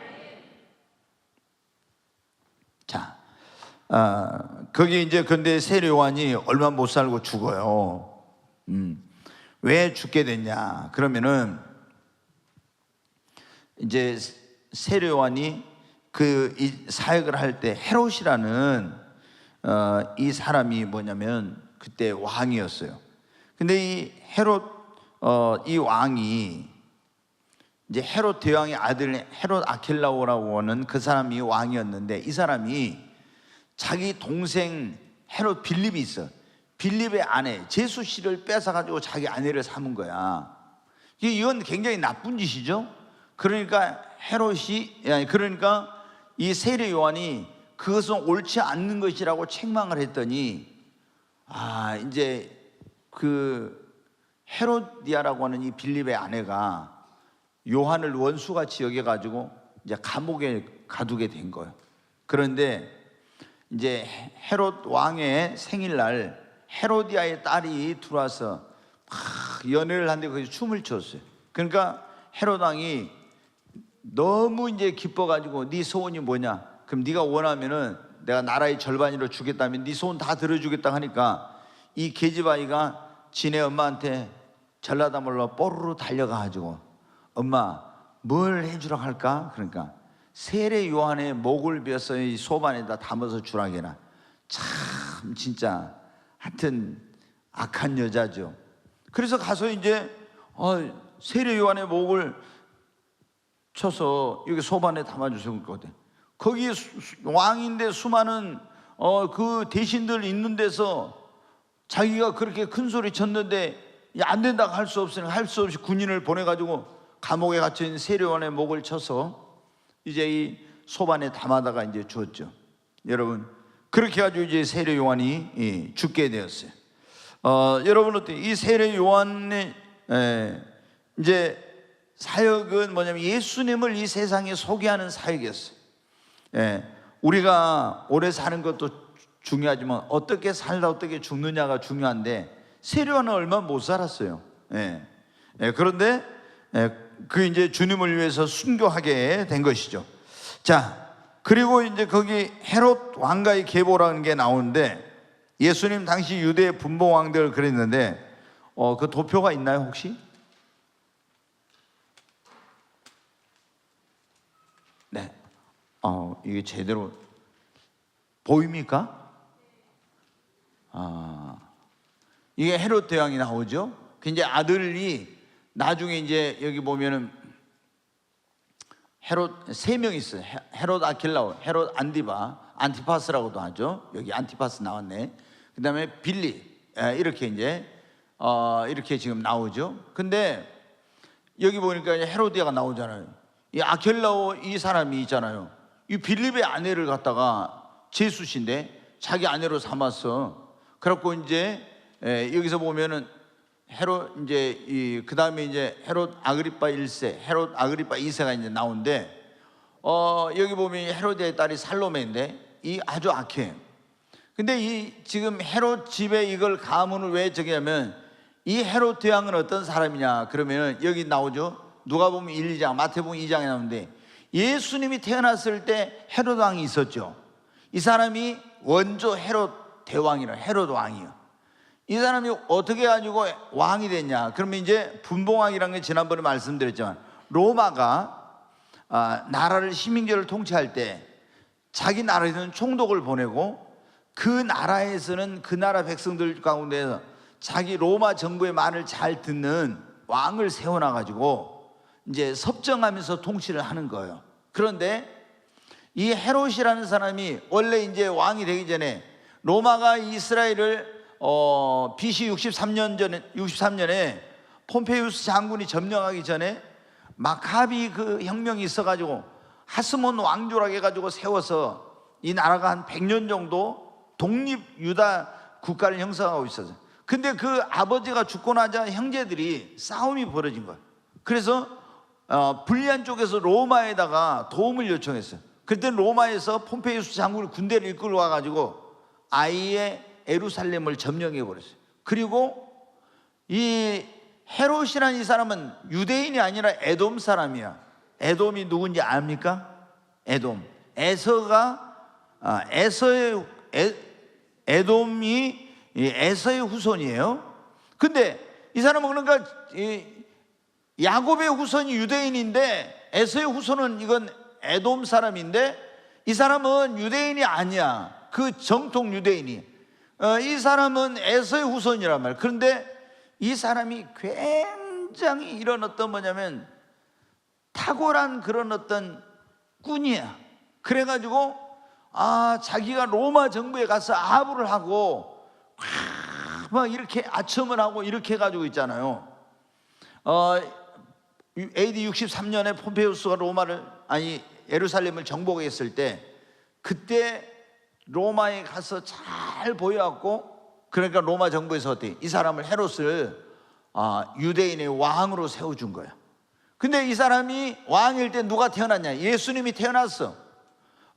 자, 거기 이제 근데 세례 요한이 얼마 못 살고 죽어요. 왜 죽게 됐냐? 그러면은 이제 세례 요한이 이 사역을 할 때 헤롯이라는 이 사람이 뭐냐면 그때 왕이었어요. 근데 이 헤롯 이 왕이 이제 헤롯 대왕의 아들 헤롯 아켈라오라고 하는 그 사람이 왕이었는데, 이 사람이 자기 동생 헤롯 빌립이 있어. 빌립의 아내 제수 씨를 뺏어가지고 자기 아내를 삼은 거야. 이건 굉장히 나쁜 짓이죠. 그러니까 그러니까 이 세례 요한이 그것은 옳지 않는 것이라고 책망을 했더니, 이제 그 헤로디아라고 하는 이 빌립의 아내가 요한을 원수같이 여겨가지고 이제 감옥에 가두게 된 거예요. 그런데 이제 헤롯 왕의 생일날 헤로디아의 딸이 들어와서 막 연애를 하는데 거기서 춤을 췄어요. 그러니까 헤롯 왕이 너무 이제 기뻐가지고, 네 소원이 뭐냐? 그럼 네가 원하면은 내가 나라의 절반으로 주겠다면 네 소원 다 들어주겠다 하니까, 이 계집아이가 지네 엄마한테 전라다 몰라 뽀르르 달려가가지고, 엄마 뭘 해주라고 할까? 그러니까 세례 요한의 목을 베어서 이 소반에다 담아서 주라게나. 참 진짜 하여튼 악한 여자죠. 그래서 가서 이제 세례 요한의 목을 쳐서 여기 소반에 담아주신 거거든. 거기 왕인데 수많은 그 대신들 있는 데서 자기가 그렇게 큰 소리 쳤는데 안 된다고 할 수 없으니 할 수 없이 군인을 보내가지고 감옥에 갇혀있는 세례 요한의 목을 쳐서 이제 이 소반에 담아다가 이제 주었죠. 여러분, 그렇게 해가지고 이제 세례 요한이 죽게 되었어요. 여러분 어때요? 이 세례 요한의 이제 사역은 뭐냐면 예수님을 이 세상에 소개하는 사역이었어요. 우리가 오래 사는 것도 중요하지만 어떻게 살다 어떻게 죽느냐가 중요한데, 세례 요한은 얼마 못 살았어요. 그런데 그 이제 주님을 위해서 순교하게 된 것이죠. 자, 그리고 이제 거기 헤롯 왕가의 계보라는 게 나오는데, 예수님 당시 유대 분봉 왕들 그랬는데 그 도표가 있나요 혹시? 네. 이게 제대로 보입니까? 이게 헤롯 대왕이 나오죠. 그 이제 아들이 나중에 이제 여기 보면은 헤롯 세 명 있어요. 헤롯 아킬라오, 헤롯 안티파스라고도 하죠. 여기 안티파스 나왔네. 그 다음에 빌리, 이렇게 이제 이렇게 지금 나오죠. 근데 여기 보니까 이제 헤로디아가 나오잖아요. 이 아킬라오 이 사람이 있잖아요. 이 빌립의 아내를 갖다가 제수신데 자기 아내로 삼았어. 그래갖고 이제 여기서 보면은 헤롯 이제 그 다음에 이제 헤롯 아그리파 1세, 헤롯 아그리파 2세가 이제 나오는데 여기 보면 헤로디아의 딸이 살로메인데 이 아주 악해. 근데 이 지금 헤롯 집에 이걸 가문을 왜 저기냐면 이 헤롯 대왕은 어떤 사람이냐 그러면 여기 나오죠. 누가복음 1, 2장, 마태복음 2장에 나오는데 예수님이 태어났을 때 헤롯 왕이 있었죠. 이 사람이 원조 헤롯 대왕이라 헤롯 왕이요. 이 사람이 어떻게 가지고 왕이 됐냐 그러면 이제 분봉왕이라는 게 지난번에 말씀드렸지만 로마가 나라를 시민교를 통치할 때 자기 나라에서는 총독을 보내고 그 나라에서는 그 나라 백성들 가운데서 자기 로마 정부의 말을 잘 듣는 왕을 세워놔가지고 이제 섭정하면서 통치를 하는 거예요. 그런데 이 헤롯이라는 사람이 원래 이제 왕이 되기 전에 로마가 이스라엘을 BC 63년에 폼페이우스 장군이 점령하기 전에 마카비 그 혁명이 있어가지고 하스몬 왕조라고 해가지고 세워서 이 나라가 한 100년 정도 독립 유다 국가를 형성하고 있었어요. 근데 그 아버지가 죽고 나자 형제들이 싸움이 벌어진 거예요. 그래서 불리한 쪽에서 로마에다가 도움을 요청했어요. 그때 로마에서 폼페이우스 장군이 군대를 이끌고 와가지고 아예 예루살렘을 점령해 버렸어요. 그리고 이 헤롯이라는 이 사람은 유대인이 아니라 에돔 사람이야. 에돔이 누군지 압니까? 에돔. 에돔이 에서의 후손이에요. 근데 이 사람은 그러니까 야곱의 후손이 유대인인데 에서의 후손은 이건 에돔 사람인데 이 사람은 유대인이 아니야. 그 정통 유대인이. 이 사람은 에서의 후손이란 말이에요. 그런데 이 사람이 굉장히 이런 어떤 뭐냐면 탁월한 그런 어떤 꾼이야. 그래가지고 자기가 로마 정부에 가서 아부를 하고 막 이렇게 아첨을 하고 이렇게 해가지고 있잖아요. AD 63년에 폼페이우스가 예루살렘을 정복했을 때 그때 로마에 가서 잘 보여갖고 그러니까 로마 정부에서 어떻게 이 사람을 헤롯을 유대인의 왕으로 세워준 거야. 근데 이 사람이 왕일 때 누가 태어났냐? 예수님이 태어났어.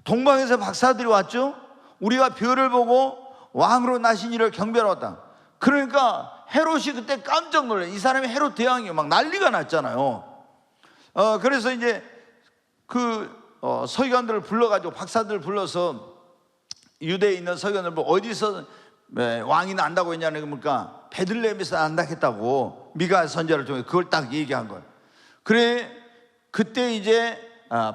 동방에서 박사들이 왔죠. 우리가 별을 보고 왕으로 나신 이를 경배하러 왔다. 그러니까 헤롯이 그때 깜짝 놀래. 이 사람이 헤롯 대왕이 막 난리가 났잖아요. 그래서 이제 서기관들을 불러가지고 박사들을 불러서 유대에 있는 서기관들 어디서 왕이 난다고 했냐는 겁니까? 베들레헴에서 난다 했다고 미가 선지자를 통해 그걸 딱 얘기한 거예요. 그래 그때 이제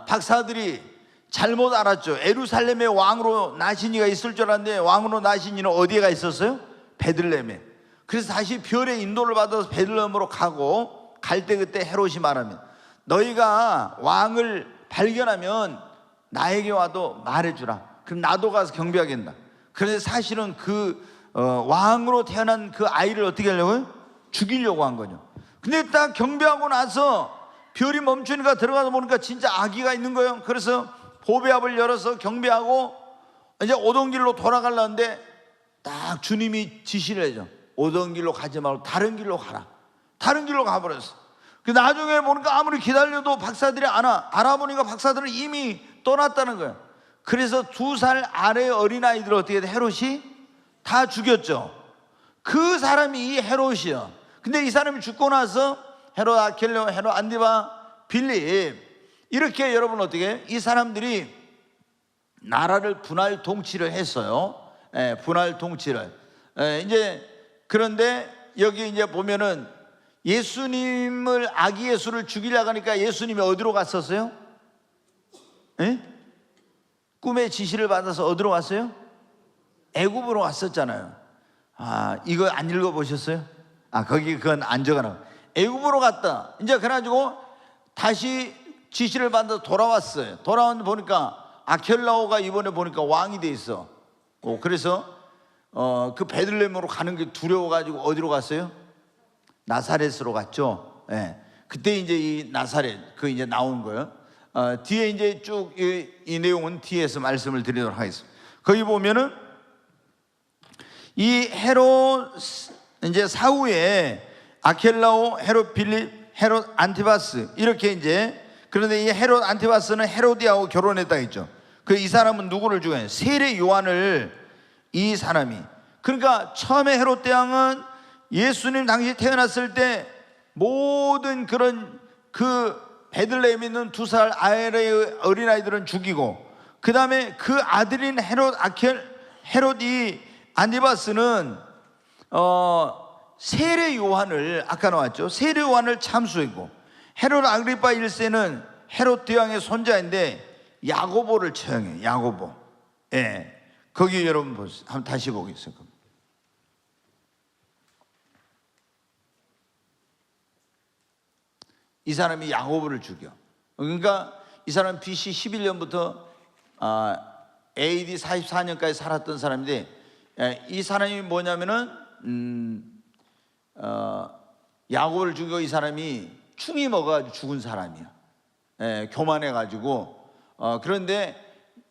박사들이 잘못 알았죠. 예루살렘에 왕으로 나신 이가 있을 줄 알았는데 왕으로 나신 이는 어디에 있었어요? 베들레헴에. 그래서 다시 별의 인도를 받아서 베들레헴으로 가고 갈 때 그때 헤롯이 말하면 너희가 왕을 발견하면 나에게 와도 말해주라. 그럼 나도 가서 경배하겠다. 그래서 사실은 왕으로 태어난 그 아이를 어떻게 하려고요? 죽이려고 한 거죠. 근데 딱 경배하고 나서 별이 멈추니까 들어가서 보니까 진짜 아기가 있는 거예요. 그래서 보배합을 열어서 경배하고 이제 오던 길로 돌아가려는데 딱 주님이 지시를 해줘. 오던 길로 가지 말고 다른 길로 가라. 다른 길로 가버렸어. 나중에 보니까 아무리 기다려도 박사들이 안 와. 알아보니까 박사들은 이미 떠났다는 거예요. 그래서 2살 아래 어린아이들을 어떻게 돼? 헤롯이 다 죽였죠. 그 사람이 이 헤롯이요. 근데 이 사람이 죽고 나서 헤롯 아킬레오, 헤롯 안디바, 빌립 이렇게 여러분 어떻게 이 사람들이 나라를 분할 통치를 했어요. 분할 통치를. 이제 그런데 여기 이제 보면은 예수님을 아기 예수를 죽이려고 하니까 예수님이 어디로 갔었어요? 꿈의 지시를 받아서 어디로 왔어요? 애굽으로 왔었잖아요. 이거 안 읽어보셨어요? 거기 그건 안 적어놔. 애굽으로 갔다. 이제 그래가지고 다시 지시를 받아서 돌아왔어요. 돌아왔는데 보니까 아켈라오가 이번에 보니까 왕이 돼 있어. 그래서 그 베들레헴으로 가는 게 두려워가지고 어디로 갔어요? 나사렛으로 갔죠. 예. 그때 이제 이 나사렛 그 이제 나온 거예요. 뒤에 이제 쭉 이 내용은 뒤에서 말씀을 드리도록 하겠습니다. 거기 보면은 이 헤롯 이제 사후에 아켈라오, 헤롯 필립, 헤롯 안티바스 이렇게 이제, 그런데 이 헤롯 안티바스는 헤로디아하고 결혼했다 했죠. 이 사람은 누구를 죽여요? 세례 요한을, 이 사람이. 그러니까 처음에 헤롯 대왕은 예수님 당시 태어났을 때 모든 그런 그 베들레헴에 있는 2살 아이의 어린아이들은 죽이고, 그 다음에 그 아들인 헤롯이 안티바스는 세례 요한을, 아까 나왔죠, 세례 요한을 참수했고, 헤롯 아그리파 1세는 헤롯 대왕의 손자인데 야고보를 처형해요. 야고보. 예. 거기 여러분 보세요. 한번 다시 보겠습니다. 이 사람이 야고보를 죽여. 그러니까 이 사람 BC 11년부터 AD 44년까지 살았던 사람인데, 이 사람이 뭐냐면은 야고보를 죽여. 이 사람이 충이 먹어가지고 죽은 사람이야. 교만해가지고. 그런데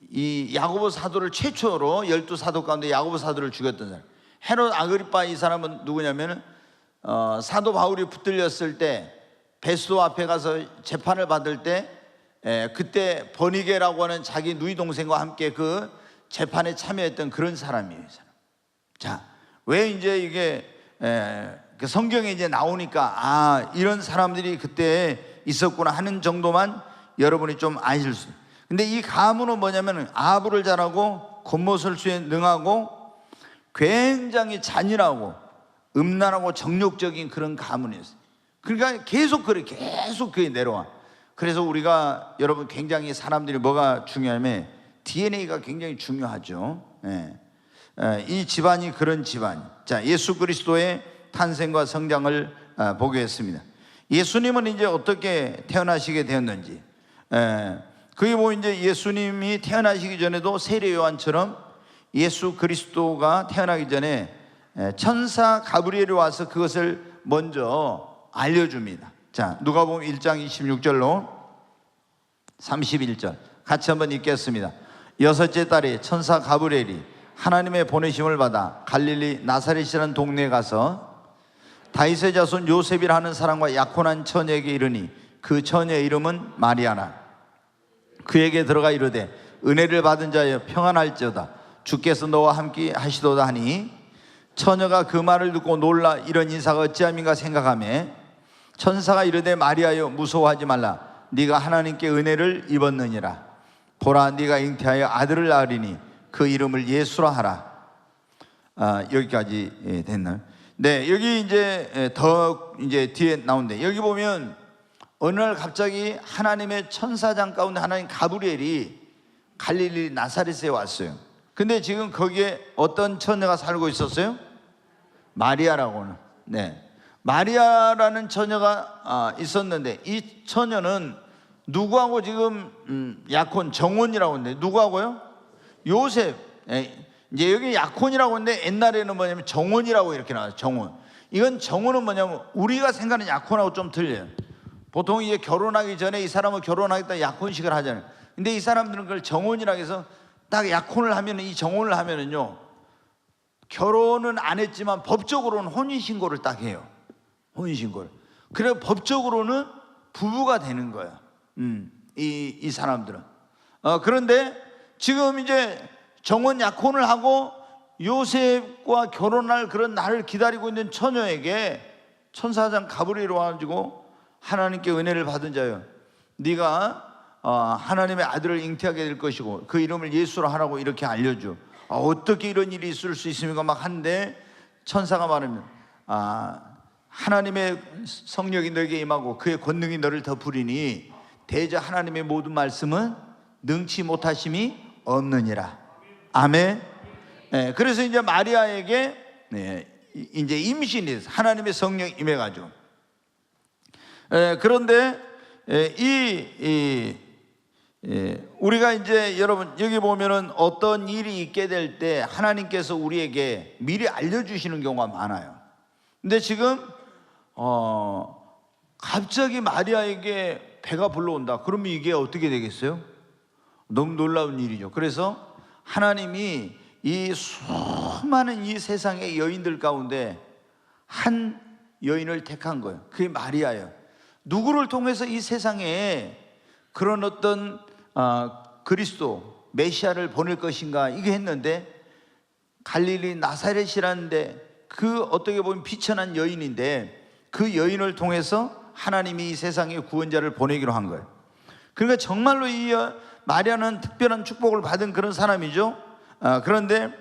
이 야고보 사도를 최초로 12사도 가운데 야고보 사도를 죽였던 사람, 헤롯 아그리파, 이 사람은 누구냐면은 사도 바울이 붙들렸을 때 베스도 앞에 가서 재판을 받을 때 그때 버니게라고 하는 자기 누이 동생과 함께 그 재판에 참여했던 그런 사람이에요. 이 사람. 자, 왜 이제 이게 그 성경에 이제 나오니까 이런 사람들이 그때 있었구나 하는 정도만 여러분이 좀 아실 수 있어요. 근데 이 가문은 뭐냐면 아부를 잘하고 권모설수에 능하고 굉장히 잔인하고 음란하고 정욕적인 그런 가문이었어요. 그러니까 계속 그게 내려와. 그래서 우리가 여러분 굉장히 사람들이 뭐가 중요하냐면 DNA가 굉장히 중요하죠. 이 집안이 그런 집안. 자, 예수 그리스도의 탄생과 성장을 보겠습니다. 예수님은 이제 어떻게 태어나시게 되었는지, 그게 뭐 이제 예수님이 태어나시기 전에도 세례 요한처럼 예수 그리스도가 태어나기 전에 천사 가브리엘이 와서 그것을 먼저 알려줍니다. 자, 누가복음 1장 26절로 31절 같이 한번 읽겠습니다. 여섯째 달에 천사 가브리엘이 하나님의 보내심을 받아 갈릴리 나사렛이라는 동네에 가서 다윗의 자손 요셉이라는 사람과 약혼한 처녀에게 이르니 그 처녀의 이름은 마리아라. 그에게 들어가 이르되 은혜를 받은 자여 평안할지어다, 주께서 너와 함께 하시도다 하니, 처녀가 그 말을 듣고 놀라 이런 인사가 어찌함인가 생각하며 천사가 이르되 마리아여 무서워하지 말라, 네가 하나님께 은혜를 입었느니라. 보라, 네가 잉태하여 아들을 낳으리니 그 이름을 예수라 하라. 여기까지 됐나요? 네, 여기 이제 더 이제 뒤에 나오는데, 여기 보면 어느 날 갑자기 하나님의 천사장 가운데 하나님 가브리엘이 갈릴리 나사렛에 왔어요. 근데 지금 거기에 어떤 처녀가 살고 있었어요? 마리아라고는. 네, 마리아라는 처녀가 있었는데, 이 처녀는 누구하고 지금 약혼, 정혼이라고 하는데, 누구하고요? 요셉. 이제 여기 약혼이라고 하는데 옛날에는 뭐냐면 정혼이라고 이렇게 나와요. 정혼. 이건 정혼은 뭐냐면 우리가 생각하는 약혼하고 좀 틀려요. 보통 이제 결혼하기 전에 이 사람은 결혼하겠다 약혼식을 하잖아요. 근데 이 사람들은 그걸 정혼이라고 해서 딱 약혼을 하면, 이 정혼을 하면은요, 결혼은 안 했지만 법적으로는 혼인신고를 딱 해요. 혼인신고를. 그래 법적으로는 부부가 되는 거야. 이 사람들은. 그런데 지금 이제 정혼 약혼을 하고 요셉과 결혼할 그런 날을 기다리고 있는 처녀에게 천사장 가브리엘이 와가지고 하나님께 은혜를 받은 자여, 네가 하나님의 아들을 잉태하게 될 것이고 그 이름을 예수로 하라고 이렇게 알려줘. 어떻게 이런 일이 있을 수 있습니까? 막 한데 천사가 말하면 하나님의 성령이 너에게 임하고 그의 권능이 너를 덮으리니 대저 하나님의 모든 말씀은 능치 못하심이 없느니라. 아멘. 네, 그래서 이제 마리아에게 이제 임신이 하나님의 성령이 임해가지고, 그런데 우리가 이제 여러분 여기 보면은 어떤 일이 있게 될 때 하나님께서 우리에게 미리 알려주시는 경우가 많아요. 근데 지금 갑자기 마리아에게 배가 불러온다. 그러면 이게 어떻게 되겠어요? 너무 놀라운 일이죠. 그래서 하나님이 이 수많은 이 세상의 여인들 가운데 한 여인을 택한 거예요. 그게 마리아예요. 누구를 통해서 이 세상에 그런 어떤 그리스도 메시아를 보낼 것인가 이게 했는데, 갈릴리 나사렛이라는데 그 어떻게 보면 비천한 여인인데 그 여인을 통해서 하나님이 이 세상에 구원자를 보내기로 한 거예요. 그러니까 정말로 이 마리아는 특별한 축복을 받은 그런 사람이죠. 그런데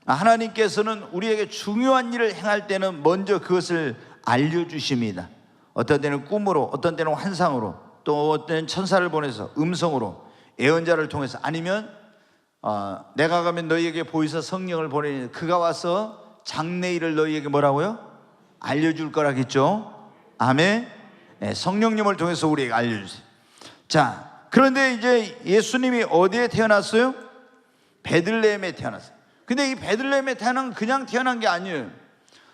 하나님께서는 우리에게 중요한 일을 행할 때는 먼저 그것을 알려주십니다. 어떤 때는 꿈으로, 어떤 때는 환상으로, 또 어떤 때는 천사를 보내서 음성으로, 예언자를 통해서, 아니면 내가 가면 너희에게 보이사 성령을 보내니 그가 와서 장래일을 너희에게 뭐라고요? 알려줄 거라겠죠. 아멘. 성령님을 통해서 우리에게 알려주세요. 자, 그런데 이제 예수님이 어디에 태어났어요? 베들레헴에 태어났어요. 근데 이 베들레헴에 태어난 그냥 태어난 게 아니에요.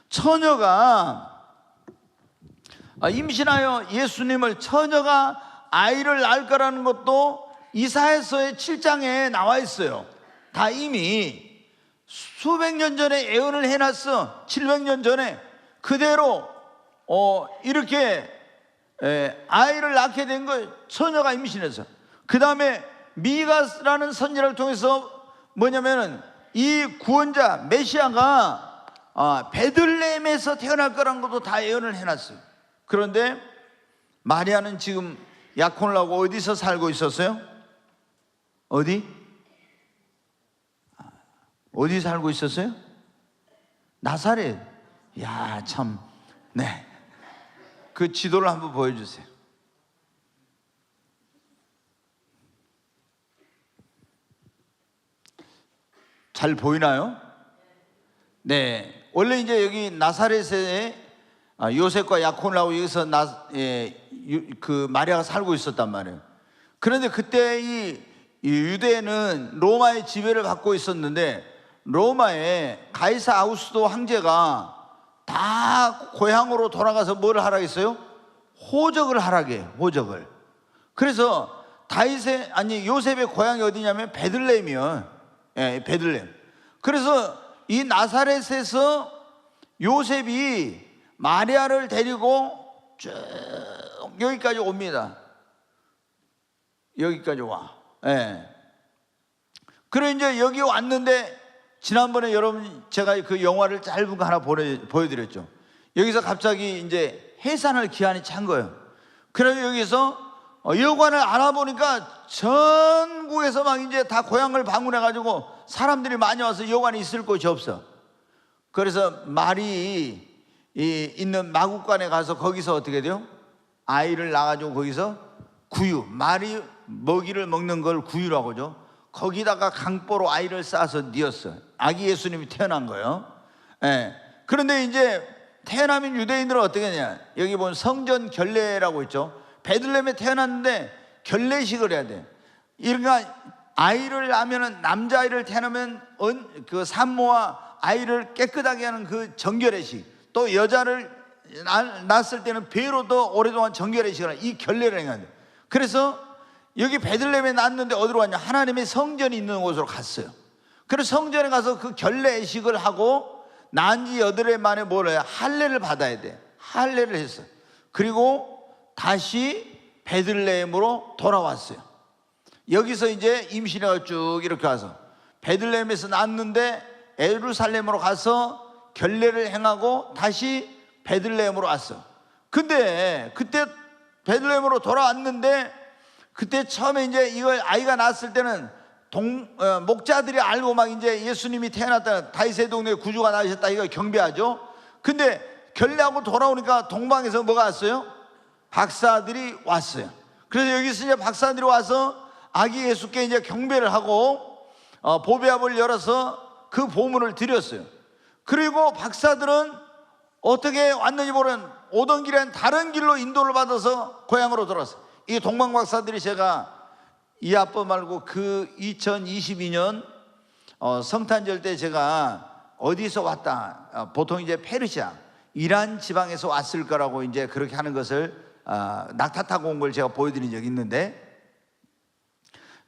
처녀가 임신하여 예수님을, 처녀가 아이를 낳을 거라는 것도 이사야서의 7장에 나와 있어요. 다 이미 수백 년 전에 예언을 해놨어. 700년 전에 그대로 이렇게 아이를 낳게 된 거예요. 처녀가 임신해서. 그 다음에 미가라는 선지자를 통해서 뭐냐면은 이 구원자 메시아가 베들레헴에서 태어날 거라는 것도 다 예언을 해놨어요. 그런데 마리아는 지금 약혼을 하고 어디서 살고 있었어요? 어디 살고 있었어요? 나사렛. 야, 참. 네. 그 지도를 한번 보여주세요. 잘 보이나요? 네. 원래 이제 여기 나사렛에 요셉과 약혼을 하고 여기서 그 마리아가 살고 있었단 말이에요. 그런데 그때 이 유대는 로마의 지배를 받고 있었는데, 로마의 가이사 아우구스도 황제가 다 고향으로 돌아가서 뭘 하라 했어요? 호적을 하라게, 호적을. 그래서 요셉의 고향이 어디냐면 베들레헴이요. 베들레헴. 그래서 이 나사렛에서 요셉이 마리아를 데리고 쭉 여기까지 옵니다. 여기까지 와. 그래 이제 여기 왔는데, 지난번에 여러분 제가 그 영화를 짧은 거 하나 보여드렸죠. 여기서 갑자기 이제 해산할 기한이 찬 거예요. 그래서 여기서 여관을 알아보니까 전국에서 막 이제 다 고향을 방문해가지고 사람들이 많이 와서 여관에 있을 곳이 없어. 그래서 말이 있는 마국간에 가서 거기서 어떻게 돼요? 아이를 낳아가지고 거기서 구유, 말이 먹이를 먹는 걸 구유라고 하죠. 거기다가 강보로 아이를 싸서 뉘었어. 아기 예수님이 태어난 거예요. 그런데 이제 태어나면 유대인들은 어떻게 하냐, 여기 보면 성전 결례라고 있죠. 베들레헴에 태어났는데 결례식을 해야 돼. 그러니까 아이를 낳으면, 남자아이를 태어나면 그 산모와 아이를 깨끗하게 하는 그 정결례식, 또 여자를 낳았을 때는 배로 더 오랫동안 정결례식을 하는 이 결례를 해야 돼. 그래서 여기 베들레헴에 낳았는데 어디로 갔냐? 하나님의 성전이 있는 곳으로 갔어요. 그래서 성전에 가서 그 결례식을 하고 낳은 지 8일 만에 뭘 해요? 할례를 받아야 돼. 할례를 했어. 그리고 다시 베들레헴으로 돌아왔어요. 여기서 이제 임신해가 쭉 이렇게 와서 베들레헴에서 낳았는데 예루살렘으로 가서 결례를 행하고 다시 베들레헴으로 왔어. 근데 그때 베들레헴으로 돌아왔는데, 그때 처음에 이제 이걸 아이가 낳았을 때는 목자들이 알고 막 이제 예수님이 태어났다, 다윗의 동네에 구주가 나으셨다, 이거 경배하죠. 근데 결례하고 돌아오니까 동방에서 뭐가 왔어요? 박사들이 왔어요. 그래서 여기서 이제 박사들이 와서 아기 예수께 이제 경배를 하고, 보배압을 열어서 그 보물을 드렸어요. 그리고 박사들은 어떻게 왔는지 모르는 오던 길엔 다른 길로 인도를 받아서 고향으로 돌아왔어요. 이 동방 박사들이 제가 이 아빠 말고 그 2022년 성탄절 때 제가 어디서 왔다, 보통 이제 페르시아 이란 지방에서 왔을 거라고 이제 그렇게 하는 것을 낙타 타고 온 걸 제가 보여드린 적이 있는데,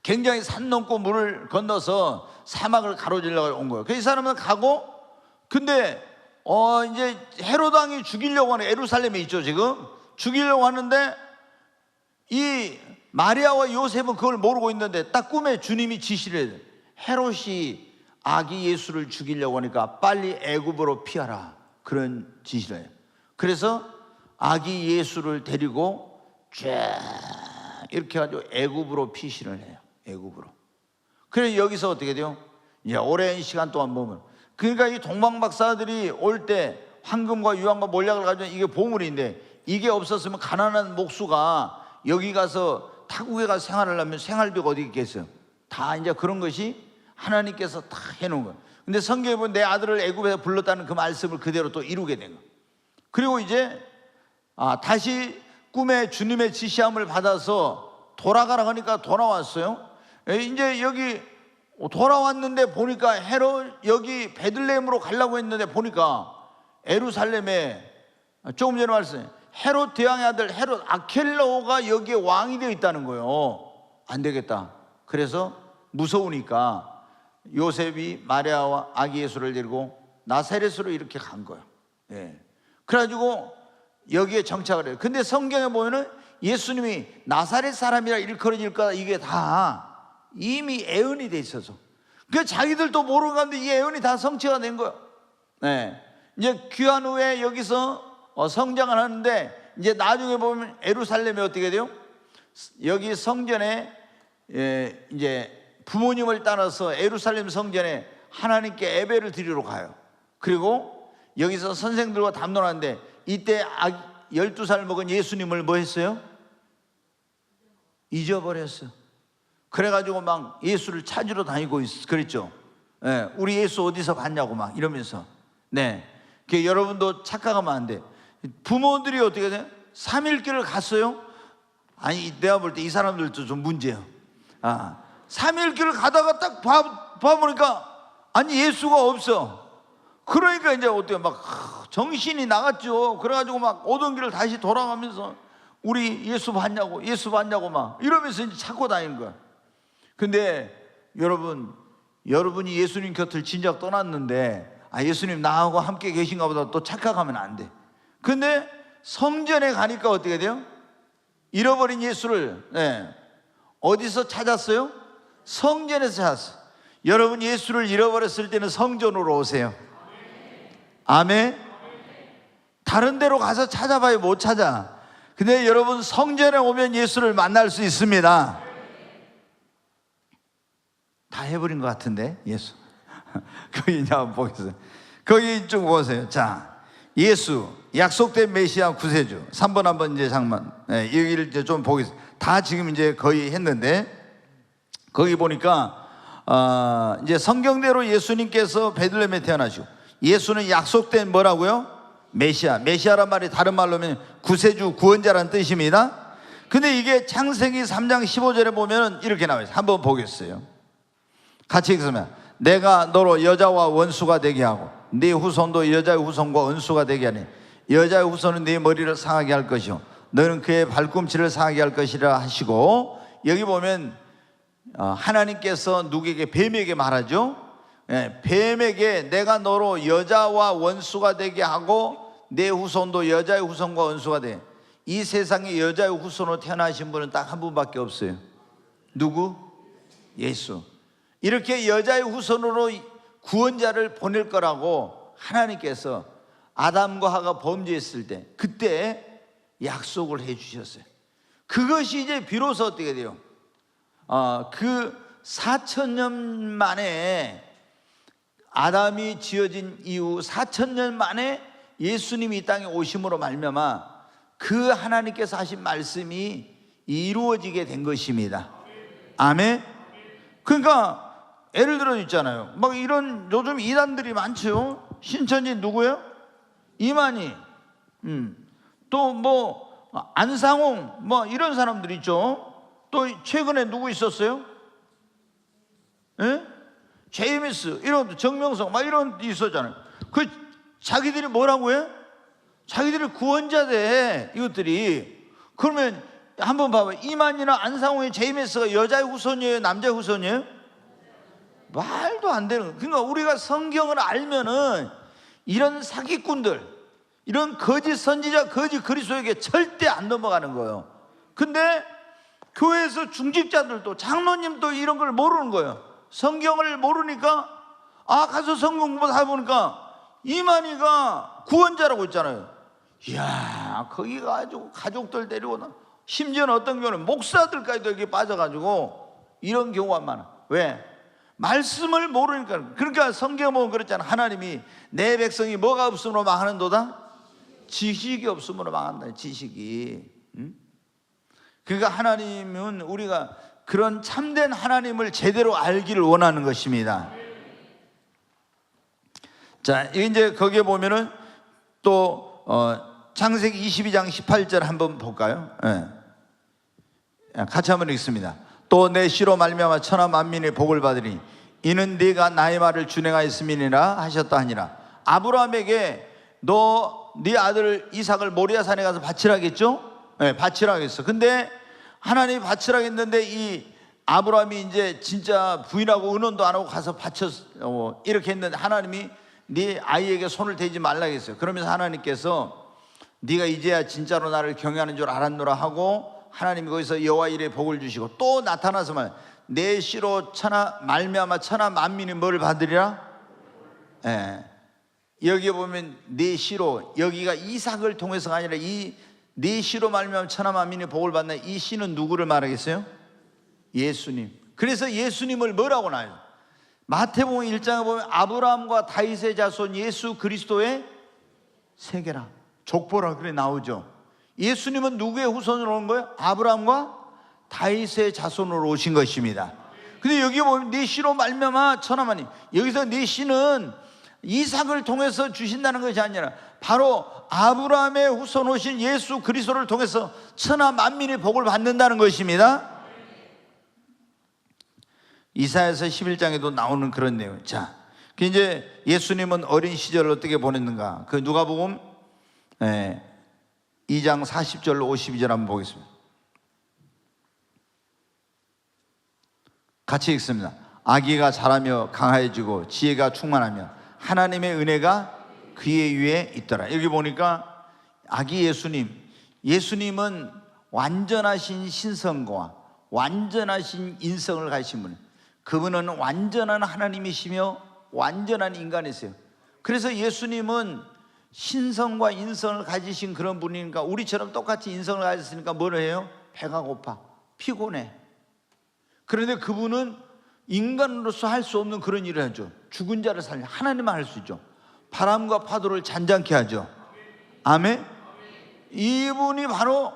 굉장히 산 넘고 물을 건너서 사막을 가로질러 온 거예요. 그 이 사람은 가고, 근데 이제 헤롯 왕이 죽이려고 하는, 예루살렘에 있죠 지금, 죽이려고 하는데 이 마리아와 요셉은 그걸 모르고 있는데 딱 꿈에 주님이 지시를 해요. 헤롯이 아기 예수를 죽이려고 하니까 빨리 애굽으로 피하라, 그런 지시를 해요. 그래서 아기 예수를 데리고 쫙 이렇게 해가지고 애굽으로 피신을 해요. 애굽으로. 그래서 여기서 어떻게 돼요? 이제 오랜 시간 동안 보면, 그러니까 이 동방 박사들이 올 때 황금과 유황과 몰약을 가지고, 이게 보물인데 이게 없었으면 가난한 목수가 여기 가서 타국에 가서 생활을 하면 생활비가 어디 있겠어요? 다 이제 그런 것이 하나님께서 다 해놓은 거예요. 근데 성경에 보면 내 아들을 애굽에서 불렀다는 그 말씀을 그대로 또 이루게 된 거예요. 그리고 이제 다시 꿈에 주님의 지시함을 받아서 돌아가라 하니까 돌아왔어요. 이제 여기 돌아왔는데 보니까 헤롯, 여기 베들레헴으로 가려고 했는데 보니까 예루살렘에 조금 전에 말씀해, 헤롯 대왕의 아들 헤롯 아켈라오가 여기에 왕이 되어 있다는 거예요. 안 되겠다. 그래서 무서우니까 요셉이 마리아와 아기 예수를 데리고 나사렛으로 이렇게 간 거예요. 그래가지고 여기에 정착을 해요. 근데 성경에 보면은 예수님이 나사렛 사람이라 일컬어질 거다, 이게 다 이미 예언이 돼 있어서, 그 자기들도 모르는 가운데 이 예언이 다 성취가 된 거예요. 이제 귀한 후에 여기서 성장을 하는데, 이제 나중에 보면 예루살렘에 어떻게 돼요? 여기 성전에 이제 부모님을 따라서 예루살렘 성전에 하나님께 예배를 드리러 가요. 그리고 여기서 선생들과 담론하는데, 이때 12살 먹은 예수님을 뭐 했어요? 잊어버렸어요. 그래가지고 막 예수를 찾으러 다니고 그랬죠. 우리 예수 어디서 봤냐고 막 이러면서. 여러분도 착각하면 안 돼. 부모들이 어떻게 돼? 3일길을 갔어요. 아니, 내가 볼 때 이 사람들도 좀 문제예요. 3일길을 가다가 딱 봐보니까 아니 예수가 없어. 그러니까 이제 어때요? 막 정신이 나갔죠. 그래가지고 막 오던 길을 다시 돌아가면서 우리 예수 봤냐고, 예수 봤냐고 막 이러면서 이제 찾고 다니는 거야. 근데 여러분이 예수님 곁을 진작 떠났는데 예수님 나하고 함께 계신가 보다 또 착각하면 안 돼. 근데 성전에 가니까 어떻게 돼요? 잃어버린 예수를 어디서 찾았어요? 성전에서 찾았어요. 여러분 예수를 잃어버렸을 때는 성전으로 오세요. 아멘. 다른 데로 가서 찾아봐야 못 찾아. 근데 여러분 성전에 오면 예수를 만날 수 있습니다. 다 해버린 것 같은데 예수. 거기 이제 한번 보겠어요. 거기 쭉 보세요. 자, 예수 약속된 메시아 구세주 3번 한번 이제 잠깐 여기를 이제 좀 보겠습니다. 다 지금 이제 거의 했는데, 거기 보니까 이제 성경대로 예수님께서 베들레헴에 태어나시고, 예수는 약속된 뭐라고요? 메시아. 메시아란 말이 다른 말로 하면 구세주, 구원자라는 뜻입니다. 근데 이게 창세기 3장 15절에 보면 이렇게 나와요. 한번 보겠어요. 같이 읽으면, 내가 너로 여자와 원수가 되게 하고 네 후손도 여자의 후손과 원수가 되게 하니 여자의 후손은 네 머리를 상하게 할 것이요 너는 그의 발꿈치를 상하게 할 것이라 하시고, 여기 보면 하나님께서 누구에게? 뱀에게 말하죠. 뱀에게 내가 너로 여자와 원수가 되게 하고 내 후손도 여자의 후손과 원수가 돼. 이 세상에 여자의 후손으로 태어나신 분은 딱 한 분밖에 없어요. 누구? 예수. 이렇게 여자의 후손으로 구원자를 보낼 거라고 하나님께서 아담과 하가 범죄했을 때 그때 약속을 해 주셨어요. 그것이 이제 비로소 어떻게 돼요? 그 4,000년 만에, 아담이 지어진 이후 4,000년 만에 예수님이 이 땅에 오심으로 말미암아 그 하나님께서 하신 말씀이 이루어지게 된 것입니다. 아멘. 그러니까 예를 들어 있잖아요. 막 이런 요즘 이단들이 많죠. 신천지 누구예요? 이만희. 또 뭐 안상홍 뭐 이런 사람들 있죠. 또 최근에 누구 있었어요? 예? JMS 이런 정명석 막 이런 데 있었잖아요. 그 자기들이 뭐라고 해? 자기들이 구원자대 이것들이. 그러면 한번 봐봐요. 이만희나 안상홍의 JMS가 여자의 후손이에요? 남자의 후손이에요? 말도 안 되는. 그러니까 우리가 성경을 알면은 이런 사기꾼들, 이런 거짓 선지자, 거짓 그리스도에게 절대 안 넘어가는 거예요. 근데 교회에서 중직자들도 장로님도 이런 걸 모르는 거예요. 성경을 모르니까 가서 성경 공부하다 보니까 이만희가 구원자라고 있잖아요. 이야, 거기 가지고 가족들 데리고 심지어는 어떤 경우는 목사들까지도 여기 빠져가지고 이런 경우가 많아. 왜? 말씀을 모르니까. 그러니까 성경 보면 그렇잖아. 하나님이 내 백성이 뭐가 없으므로 망하는도다? 지식이 없으므로 망한다. 지식이. 그러니까 하나님은 우리가 그런 참된 하나님을 제대로 알기를 원하는 것입니다. 자, 이제 거기에 보면은 또 창세기 22장 18절 한번 볼까요? 네. 같이 한번 읽습니다. 또 내 씨로 말미암아 천하 만민의 복을 받으니 이는 네가 나의 말을 준행하였음이니라 하셨다 하니라. 아브라함에게 너 네 아들 이삭을 모리아산에 가서 바치라겠죠? 네, 바치라겠어. 근데 하나님이 바치라겠는데 이 아브라함이 이제 진짜 부인하고 의논도 안 하고 가서 바쳤 이렇게 했는데 하나님이 네 아이에게 손을 대지 말라 했어요. 그러면서 하나님께서 네가 이제야 진짜로 나를 경외하는 줄 알았노라 하고 하나님이 거기서 여호와 이레 복을 주시고 또 나타나서 말 내 씨로 천하 말미암아 천하 만민이 뭐를 받으리라? 예. 여기 보면 내 씨로, 여기가 이삭을 통해서가 아니라 이 내 씨로 말미암아 천하 만민이 복을 받는 이 씨는 누구를 말하겠어요? 예수님. 그래서 예수님을 뭐라고 나요? 마태복음 1장에 보면 아브라함과 다윗의 자손 예수 그리스도의 세계라, 족보라 그래 나오죠. 예수님은 누구의 후손으로 온 거예요? 아브라함과 다윗의 자손으로 오신 것입니다. 근데 여기 보면 네 씨로 말미암아 천하만님, 여기서 네 씨는 이삭을 통해서 주신다는 것이 아니라 바로 아브라함의 후손 오신 예수 그리스도를 통해서 천하 만민의 복을 받는다는 것입니다. 이사야서 11장에도 나오는 그런 내용. 자, 이제 예수님은 어린 시절을 어떻게 보냈는가? 그 누가복음 2장 40절로 52절 한번 보겠습니다. 같이 읽습니다. 아기가 자라며 강하여지고 지혜가 충만하며 하나님의 은혜가 그의 위에 있더라. 여기 보니까 아기 예수님은 완전하신 신성과 완전하신 인성을 가지신 분, 그분은 완전한 하나님이시며 완전한 인간이세요. 그래서 예수님은 신성과 인성을 가지신 그런 분이니까 우리처럼 똑같이 인성을 가졌으니까 뭘 해요? 배가 고파, 피곤해. 그런데 그분은 인간으로서 할 수 없는 그런 일을 하죠. 죽은 자를 살려, 하나님만 할 수 있죠. 바람과 파도를 잔잔케 하죠. 아멘. 이분이 바로,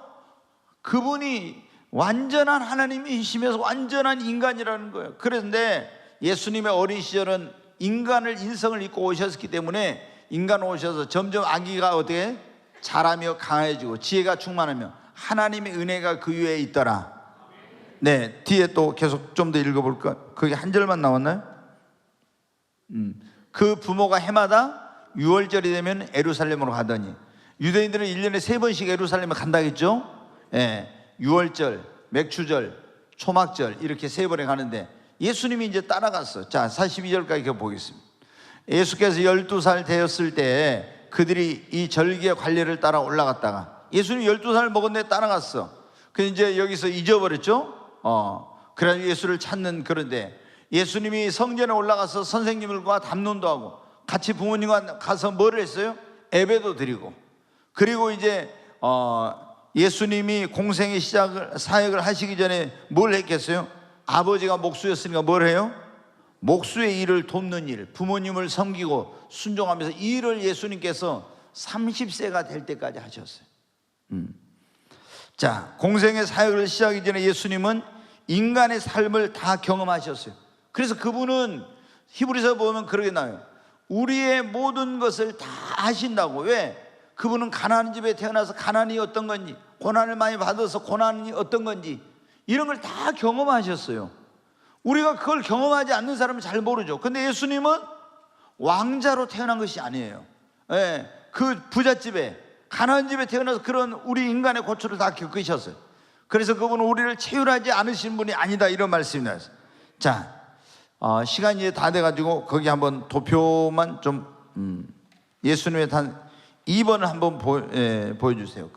그분이 완전한 하나님이시면서 완전한 인간이라는 거예요. 그런데 예수님의 어린 시절은 인간을, 인성을 입고 오셨기 때문에 인간 오셔서 점점 아기가 어떻게 자라며 강해지고 지혜가 충만하며 하나님의 은혜가 그 위에 있더라. 네, 뒤에 또 계속 좀 더 읽어볼까? 그게 한 절만 나왔나요? 그 부모가 해마다 6월절이 되면 예루살렘으로 가더니, 유대인들은 1년에 3번씩 예루살렘에 간다 했죠. 예, 6월절, 맥추절, 초막절 이렇게 3번에 가는데 예수님이 이제 따라갔어. 자, 42절까지 보겠습니다. 예수께서 12살 되었을 때 그들이 이 절기의 관례를 따라 올라갔다가, 예수님이 12살 먹었는데 따라갔어. 그 이제 여기서 잊어버렸죠. 그래서 예수를 찾는, 그런데 예수님이 성전에 올라가서 선생님들과 담론도 하고 같이 부모님과 가서 뭘 했어요? 예배도 드리고, 그리고 이제 예수님이 공생의 사역을 하시기 전에 뭘 했겠어요? 아버지가 목수였으니까 뭘 해요? 목수의 일을 돕는 일, 부모님을 섬기고 순종하면서 이 일을 예수님께서 30세가 될 때까지 하셨어요. 자, 공생의 사역을 시작하기 전에 예수님은 인간의 삶을 다 경험하셨어요. 그래서 그분은 히브리서 보면 그러게 나와요. 우리의 모든 것을 다 하신다고. 왜? 그분은 가난한 집에 태어나서 가난이 어떤 건지, 고난을 많이 받아서 고난이 어떤 건지 이런 걸 다 경험하셨어요. 우리가 그걸 경험하지 않는 사람은 잘 모르죠. 근데 예수님은 왕자로 태어난 것이 아니에요. 예, 그 부잣집에 가난한 집에 태어나서 그런 우리 인간의 고초를 다 겪으셨어요. 그래서 그분은 우리를 체휼하지 않으신 분이 아니다, 이런 말씀이 나와요. 자, 시간이 이제 다 돼가지고 거기 한번 도표만 좀 예수님의 단 2번을 한번 보여주세요.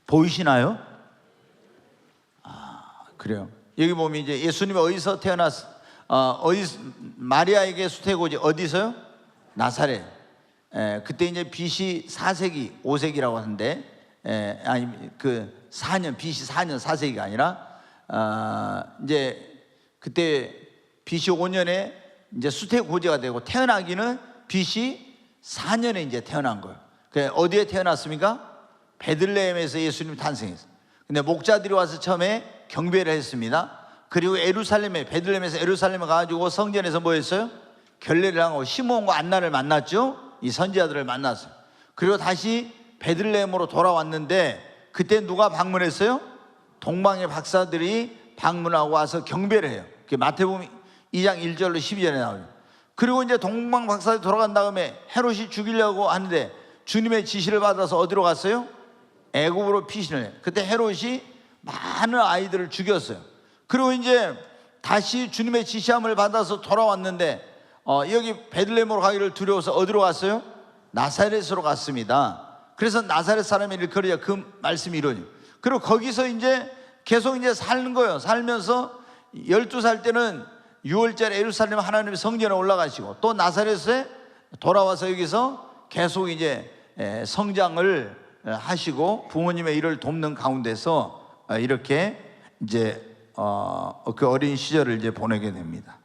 보이시나요? 그래요. 여기 보면 이제 예수님이 어디서 태어났어? 마리아에게 수태고지 어디서요? 나사렛. 그때 이제 BC 4세기, 5세기라고 하는데, 아니 그 4년, BC 4년, 4세기가 아니라 이제 그때 BC 5년에 이제 수태고지가 되고 태어나기는 BC 4년에 이제 태어난 거예요. 어디에 태어났습니까? 베들레헴에서 예수님 탄생했어요. 근데 목자들이 와서 처음에 경배를 했습니다. 그리고 베들레헴에서 예루살렘에 가가지고 성전에서 뭐 했어요? 결례를 하고 시므온과 안나를 만났죠. 이 선지자들을 만났어요. 그리고 다시 베들레헴으로 돌아왔는데 그때 누가 방문했어요? 동방의 박사들이 방문하고 와서 경배를 해요. 마태복음 2장 1절로 12절에 나와요. 그리고 이제 동방 박사들이 돌아간 다음에 헤롯이 죽이려고 하는데 주님의 지시를 받아서 어디로 갔어요? 애굽으로 피신을 해요. 그때 헤롯이 많은 아이들을 죽였어요. 그리고 이제 다시 주님의 지시함을 받아서 돌아왔는데 여기 베들레헴으로 가기를 두려워서 어디로 갔어요? 나사렛으로 갔습니다. 그래서 나사렛 사람의 일컬이야 그 말씀이 이루어져요. 그리고 거기서 이제 계속 이제 사는 거예요. 살면서 12살 때는 6월절에 예루살렘 하나님의 성전에 올라가시고 또 나사렛에 돌아와서 여기서 계속 이제 성장을 하시고 부모님의 일을 돕는 가운데서 이렇게 이제 그 어린 시절을 이제 보내게 됩니다.